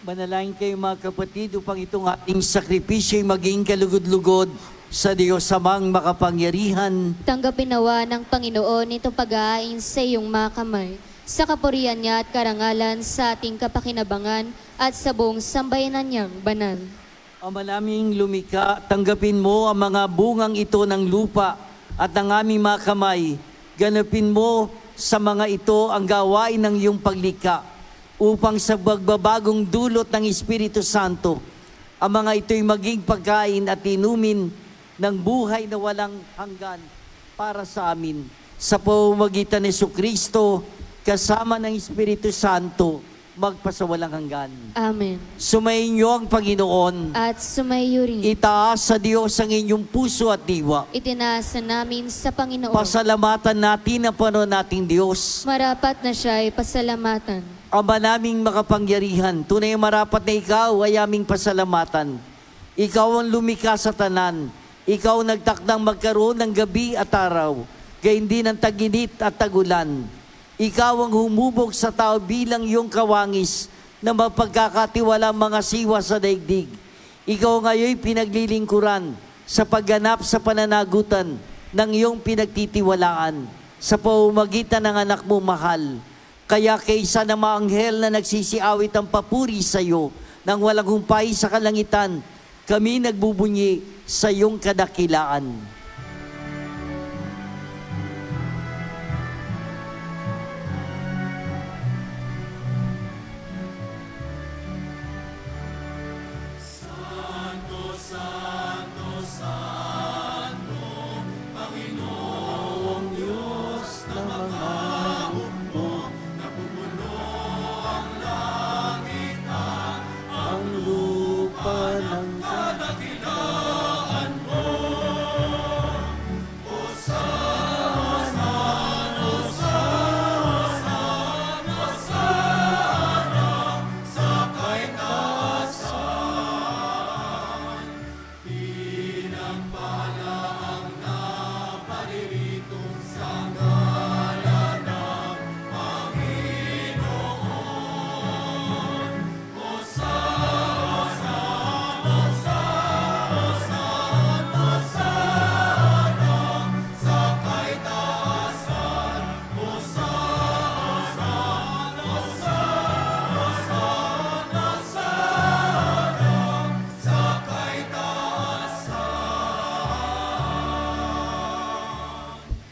Speaker 3: Manalangin kayo mga kapatid upang itong ating sakripisyo ay maging kalugod-lugod sa Diyos Amang makapangyarihan.
Speaker 1: Tanggapin nawa ng Panginoon itong pag-aain sa iyong mga kamay, sa kapurihan niya at karangalan sa ating kapakinabangan at sa buong sambayanan niyang banal.
Speaker 3: Ama naming lumika, tanggapin mo ang mga bungang ito ng lupa at ng aming mga kamay. Ganapin mo sa mga ito ang gawain ng iyong paglikha upang sa bagbabagong dulot ng Espiritu Santo, ang mga ito'y maging pagkain at inumin ng buhay na walang hanggan para sa amin. Sa pamamagitan ni Jesucristo, kasama ng Espiritu Santo, magpasawalang hanggan.
Speaker 1: Amen.
Speaker 3: Sumayin niyo ang Panginoon.
Speaker 1: At sumayo rin.
Speaker 3: Itaas sa Diyos ang inyong puso at diwa.
Speaker 1: Itinaasa namin sa Panginoon.
Speaker 3: Pasalamatan natin ang Panginoon nating Diyos.
Speaker 1: Marapat na siya'y pasalamatan.
Speaker 3: Ama naming makapangyarihan, tunay marapat na ikaw ay aming pasalamatan. Ikaw ang lumikha sa tanan. Ikaw nagtakdang magkaroon ng gabi at araw, gayon din ng taginit at tagulan. Ikaw ang humubog sa tao bilang iyong kawangis na mapagkakatiwala mga siwa sa daigdig. Ikaw ngayon pinaglilingkuran sa pagganap sa pananagutan ng iyong pinagtitiwalaan sa pamamagitan ng anak mo mahal. Kaya kaysa na mga anghel na nagsisiawit ang papuri sa iyo nang walang humpay sa kalangitan, kami nagbubunyi sa iyong kadakilaan.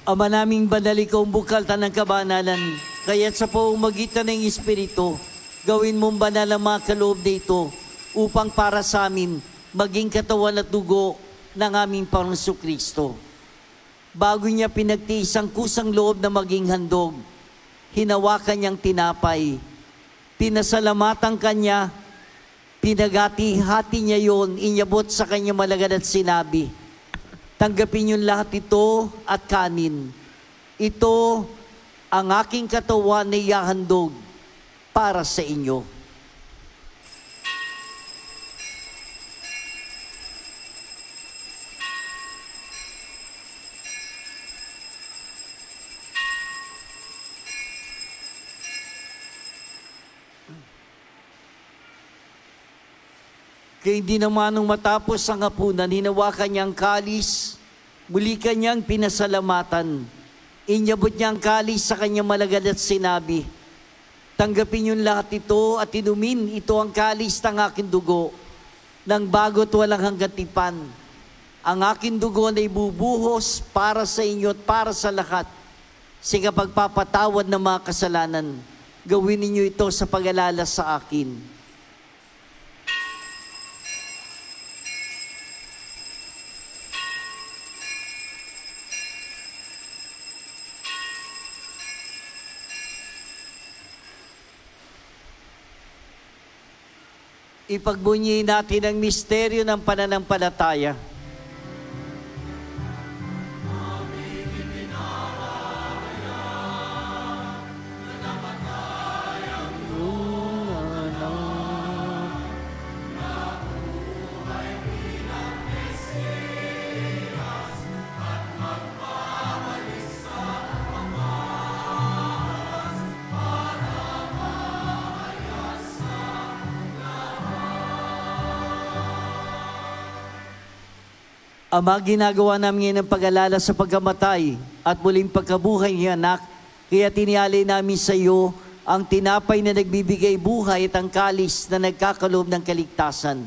Speaker 3: Ama naming banal, ikaw ang bukaltan ng kabanalan, kaya't sa pamamagitan ng Espiritu, gawin mong banal ang mga kaloob dito upang para sa amin maging katawan at dugo ng aming Panginoong Jesucristo. Bago niya pinagtiis ang kusang loob na maging handog, hinawakan niyang tinapay, pinasalamatan kanya, pinagati-hati niya yon, inyabot sa kanya malagad at sinabi, tanggapin niyo lahat ito at kanin. Ito ang aking katawan na ihahandog para sa inyo. Kaya hindi naman nung matapos ang hapunan, hinawakan niya ang kalis, muli kanyang pinasalamatan. Inyabot niya ang kalis sa kanyang malagad at sinabi, tanggapin niyo lahat ito at inumin, ito ang kalis ng aking dugo, ng bago't walang hanggang tipan. Ang aking dugo na ibubuhos para sa inyo at para sa lahat. Sa pagpapatawad ng mga kasalanan, gawin ninyo ito sa pag-alala sa akin. Ipagbunyi natin ang misteryo ng pananampalataya. Ama, ginagawa namin ngayon ang pag-alala sa pagkamatay at muling pagkabuhay ni anak, kaya tinialay namin sa iyo ang tinapay na nagbibigay buhay at ang kalis na nagkakaloob ng kaligtasan.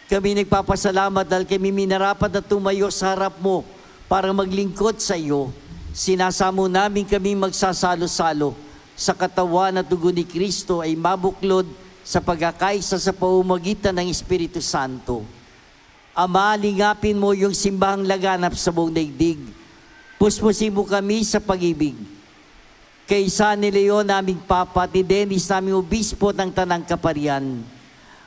Speaker 3: Kami nagpapasalamat dahil kami minarapat na tumayo sa harap mo para maglingkod sa iyo. Sinasamo namin kami magsasalo-salo sa katawan at dugo ni Kristo ay mabuklod sa pagkakaisa sa pamamagitan ng Espiritu Santo. Ama, lingapin mo yung simbahang laganap sa buong daigdig. Puspusin mo kami sa pag-ibig. Kay San Leon, naming Papa, at ni Dennis, naming Obispo ng Tanang Kaparian.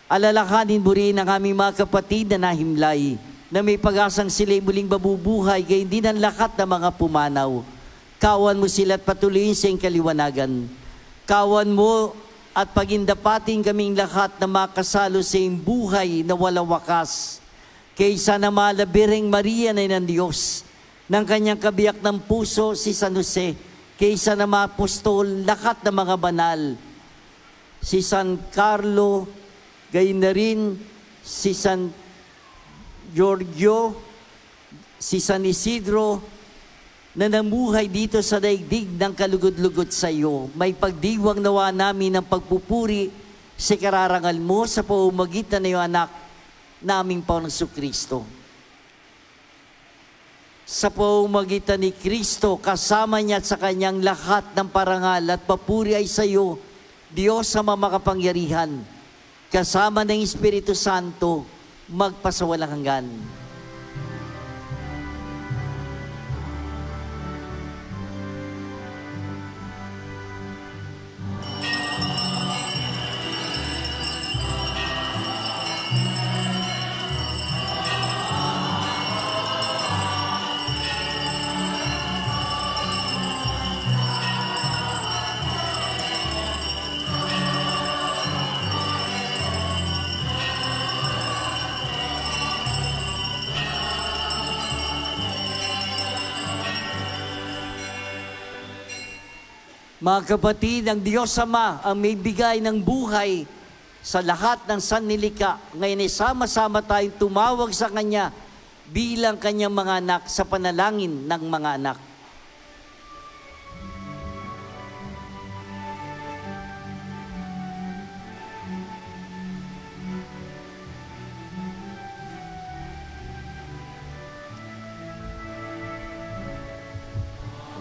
Speaker 3: Alalakanin mo rin ang aming mga kapatid na nahimlay, na may pag-asang sila'y muling mabubuhay, kaya hindi ng lakat ng mga pumanaw. Kawan mo sila at patuloyin sa iyong kaliwanagan. Kawan mo at pagindapating kaming lahat na makasalo sa iyong buhay na walang wakas. Kaysa na malabiring Maria na ng Diyos, ng kanyang kabiyak ng puso si San Jose, kaysa na mapostol lahat ng mga banal, si San Carlo, gayon na rin si San Giorgio, si San Isidro, na namuhay dito sa daigdig ng kalugod-lugod sa iyo. May pagdiwang nawa namin ng pagpupuri sa kararangal mo sa pamamagitan ng iyong anak, naming Panginoong Kristo. Sa pamamagitan ni Kristo, kasama niya at sa kanyang lahat ng parangal at papuri ay sa iyo, Diyos sa makapangyarihan, kasama ng Espiritu Santo, magpasawalang hanggan. Mga kapatid, ang Diyos Ama ang may bigay ng buhay sa lahat ng sannilikha. Ngayon ay sama-sama tayong tumawag sa Kanya bilang Kanyang mga anak sa panalangin ng mga anak.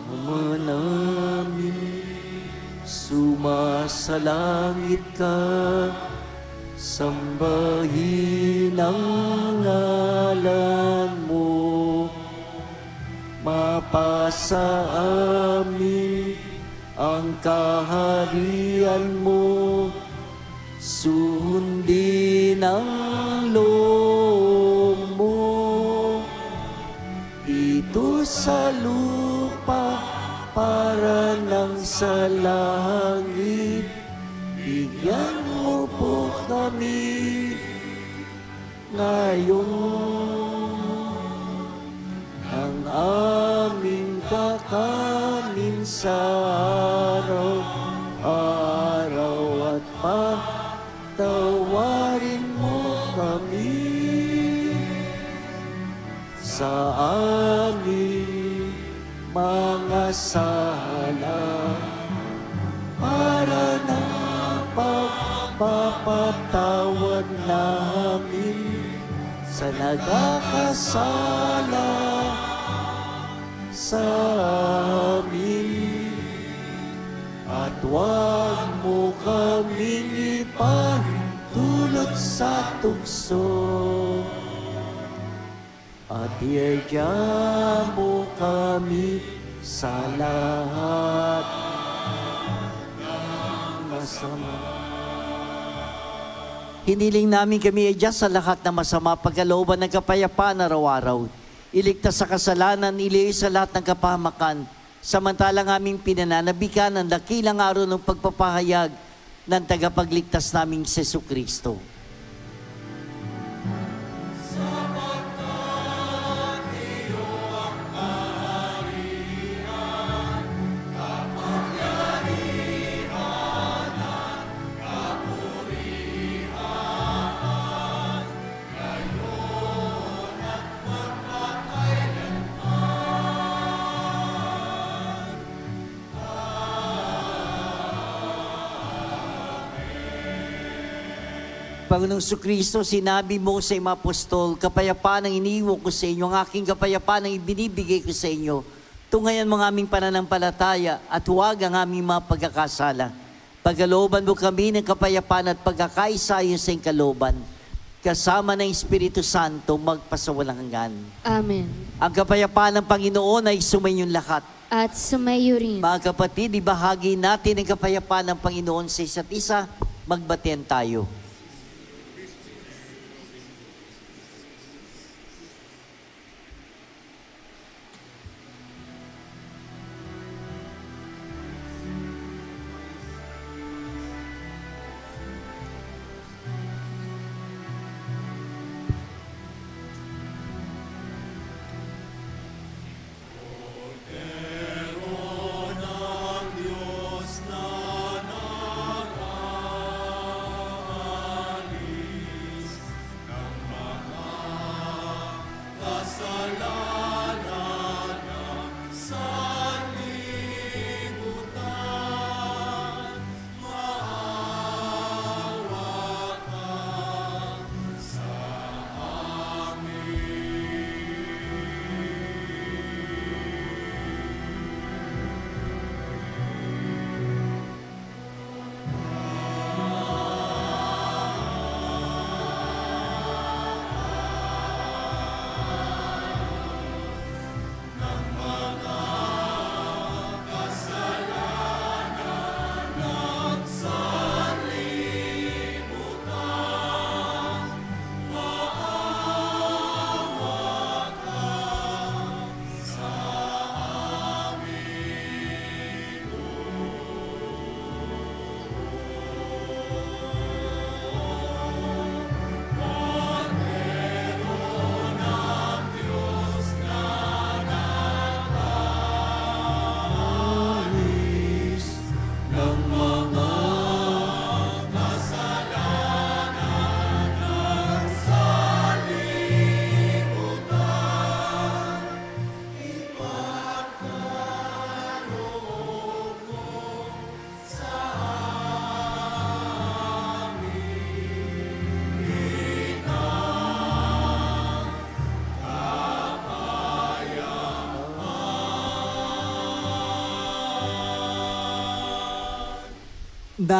Speaker 3: Ama namin, sa langit ka, sambahin ang ngalan mo, mapasa amin ang kaharian mo, sundin ang loob mo, dito sa lupa para nang sa langit. Bigyan mo po kami ngayon ang aming kakanin sa araw-araw at patawarin mo kami sa aming mga sala para na pagpapatawad namin sa nagkakasala sa amin. At huwag mo kaming ipahintulot sa tukso, at iadya mo kami sa lahat masama. Hiniling namin kami ay sa lahat na masama, pagkalooban ng kapayapaan araw-araw. Iligtas sa kasalanan, iliyo sa lahat ng kapahamakan, samantalang aming pinananabikan ang dakilang araw ng pagpapahayag ng tagapagligtas naming Jesucristo.
Speaker 8: Panginoong Kristo, sinabi mo sa mga apostol, kapayapaan ang iniiwan ko sa inyo, ang aking kapayapaan ang ibinibigay ko sa inyo. Tungayan mo ang aming pananampalataya at huwag ang aming mga pagkakasala. Pagkalooban mo kami ng kapayapaan at pagkakaisa ayon sa iyong kalooban. Kasama ng Espiritu Santo magpasawalang hanggan.
Speaker 1: Amen.
Speaker 8: Ang kapayapaan ng Panginoon ay sumayinyong lahat.
Speaker 1: At sumayo rin.
Speaker 8: Mga kapatid, ibahagi natin ang kapayapaan ng Panginoon sa isa't isa. Magbatian tayo.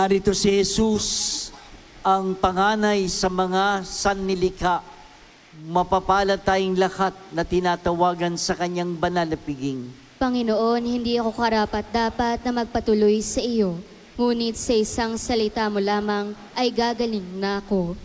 Speaker 8: Narito si Jesus, ang panganay sa mga sannilikha. Mapapalad tayong lahat na tinatawagan sa kanyang banal na piging.
Speaker 1: Panginoon, hindi ako karapat-dapat na magpatuloy sa iyo, ngunit sa isang salita mo lamang ay gagaling na ako.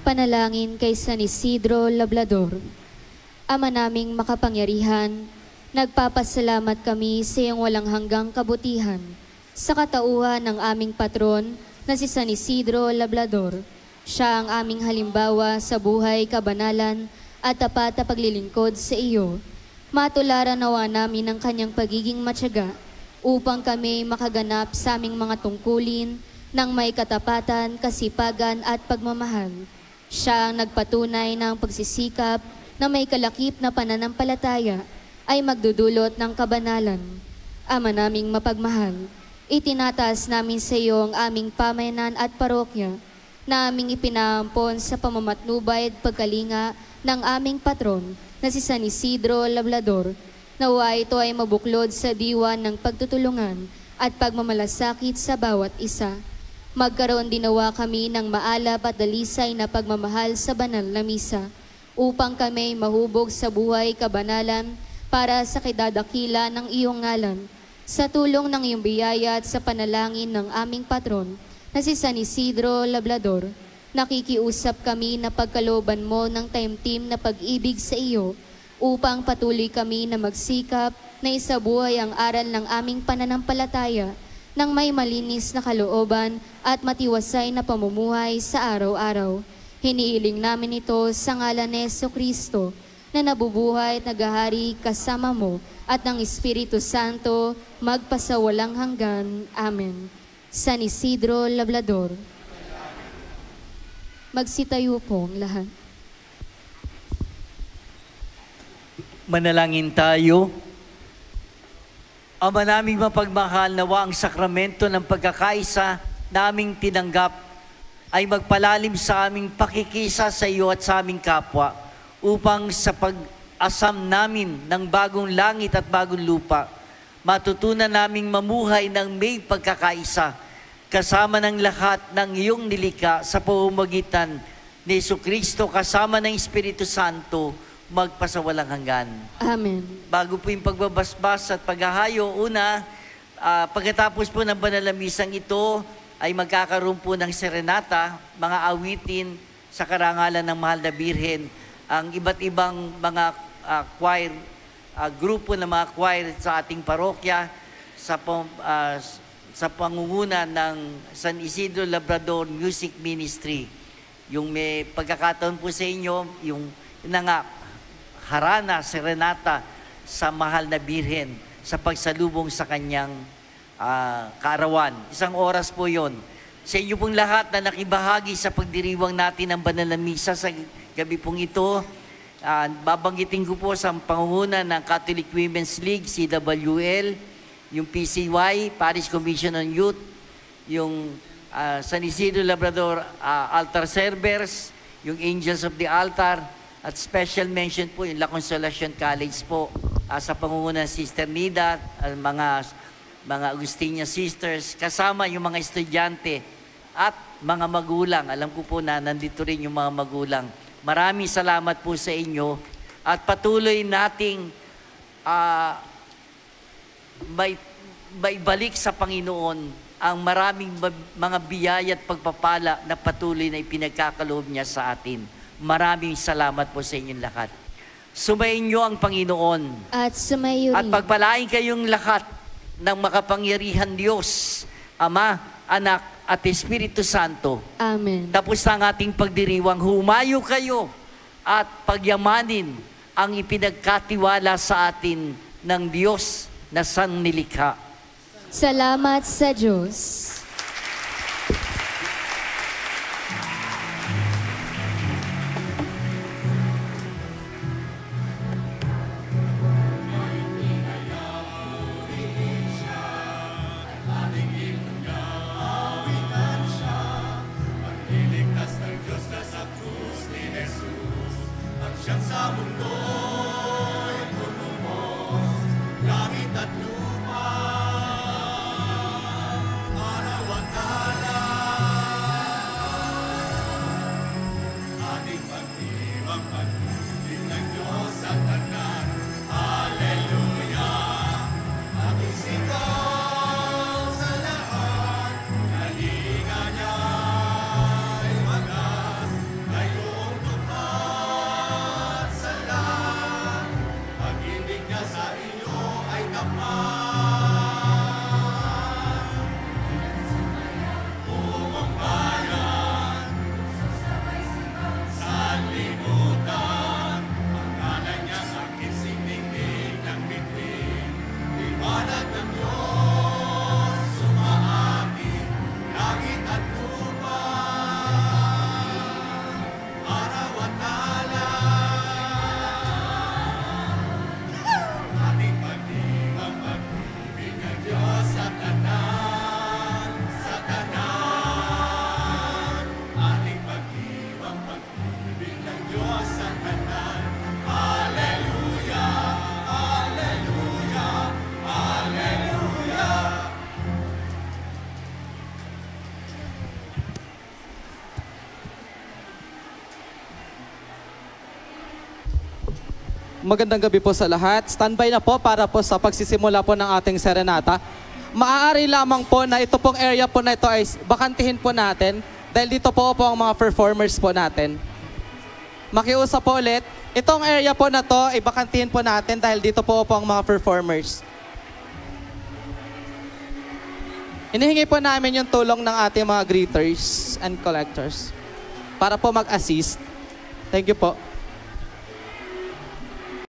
Speaker 1: Panalangin kay San Isidro Labrador. Ama naming makapangyarihan, nagpapasalamat kami sa iyong walang hanggang kabutihan sa katauhan ng aming patron na si San Isidro Labrador. Siya ang aming halimbawa sa buhay, kabanalan at tapat na paglilingkod sa iyo. Matularan nawa namin ang kanyang pagiging matyaga upang kami makaganap sa aming mga tungkulin ng may katapatan, kasipagan at pagmamahal. Siya ang nagpatunay ng pagsisikap na may kalakip na pananampalataya ay magdudulot ng kabanalan. Ama naming mapagmahal, itinataas namin sa iyo ang aming pamayanan at parokya na aming ipinaampon sa pamamatnubay at pagkalinga ng aming patron na si San Isidro Labrador. Nawa ito ay mabuklod sa diwa ng pagtutulungan at pagmamalasakit sa bawat isa. Magkaroon din nawa kami ng maalab at dalisay na pagmamahal sa banal na misa upang kami mahubog sa buhay kabanalan para sa kidadakila ng iyong ngalan. Sa tulong ng iyong biyaya at sa panalangin ng aming patron na si San Isidro Labrador, nakikiusap kami na pagkalooban mo ng taimtim na pag-ibig sa iyo upang patuloy kami na magsikap na isabuhay ang aral ng aming pananampalataya ng may malinis na kalooban at matiwasay na pamumuhay sa araw-araw. Hinihiling namin ito sa ngalan ni Jesucristo na nabubuhay at naghahari kasama mo at ng Espiritu Santo magpasawalang hanggan. Amen. San Isidro Labrador. Magsitayo po ang lahat.
Speaker 3: Manalangin tayo. Ama naming mapagmahal, nawa ang sakramento ng pagkakaisa na aming tinanggap ay magpalalim sa aming pakikisa sa iyo at sa aming kapwa upang sa pag-asam namin ng bagong langit at bagong lupa, matutunan naming mamuhay ng may pagkakaisa kasama ng lahat ng iyong nilikha sa pamamagitan ni Jesucristo kasama ng Espiritu Santo magpasawalang hanggan.
Speaker 1: Amen.
Speaker 3: Bago po yung pagbabasbas at paghahayo, una, pagkatapos po ng banal na misang ito, ay magkakaroon po ng serenata, mga awitin sa karangalan ng Mahal na Birhen. Ang iba't ibang mga choir, grupo ng mga choir sa ating parokya, sa pangunguna ng San Isidro Labrador Music Ministry. Yung may pagkakataon po sa inyo, yung harana, serenata sa Mahal na Birhen sa pagsalubong sa kanyang kaarawan. 1 oras po yon. Sa inyo pong lahat na nakibahagi sa pagdiriwang natin ng banal na misa sa gabi pong ito, babanggitin ko po sa pangunguna ng Catholic Women's League, CWL, yung PCY, Parish Commission on Youth, yung San Isidro Labrador Altar Servers, yung Angels of the Altar, at special mention po yung La Consolacion College po sa pangunguna ng Sister Nida, mga Agustinian Sisters, kasama yung mga estudyante at mga magulang. Alam ko po na nandito rin yung mga magulang. Maraming salamat po sa inyo at patuloy nating may balik sa Panginoon ang maraming mga biyaya at pagpapala na patuloy na ipinagkakaloob niya sa atin. Maraming salamat po sa inyong lahat. Sumayin niyo ang Panginoon.
Speaker 1: At sumayo rin.
Speaker 3: At pagpalain kayong lahat ng makapangyarihan Diyos, Ama, Anak, at Espiritu Santo.
Speaker 1: Amen.
Speaker 3: Tapos ang ating pagdiriwang, humayo kayo at pagyamanin ang ipinagkatiwala sa atin ng Diyos na sannilikha.
Speaker 1: Salamat sa Diyos.
Speaker 4: Langit at lupa, para
Speaker 9: Magandang gabi po sa lahat. Standby na po para po sa pagsisimula po ng ating serenata. Maaari lamang po na ito pong area po na ito ay bakantihin po natin dahil dito po ang mga performers po natin. Makiusap po ulit. Itong area po na to ay bakantihin po natin dahil dito po ang mga performers. Hinihingi po namin yung tulong ng ating mga greeters and collectors para po mag-assist. Thank you po.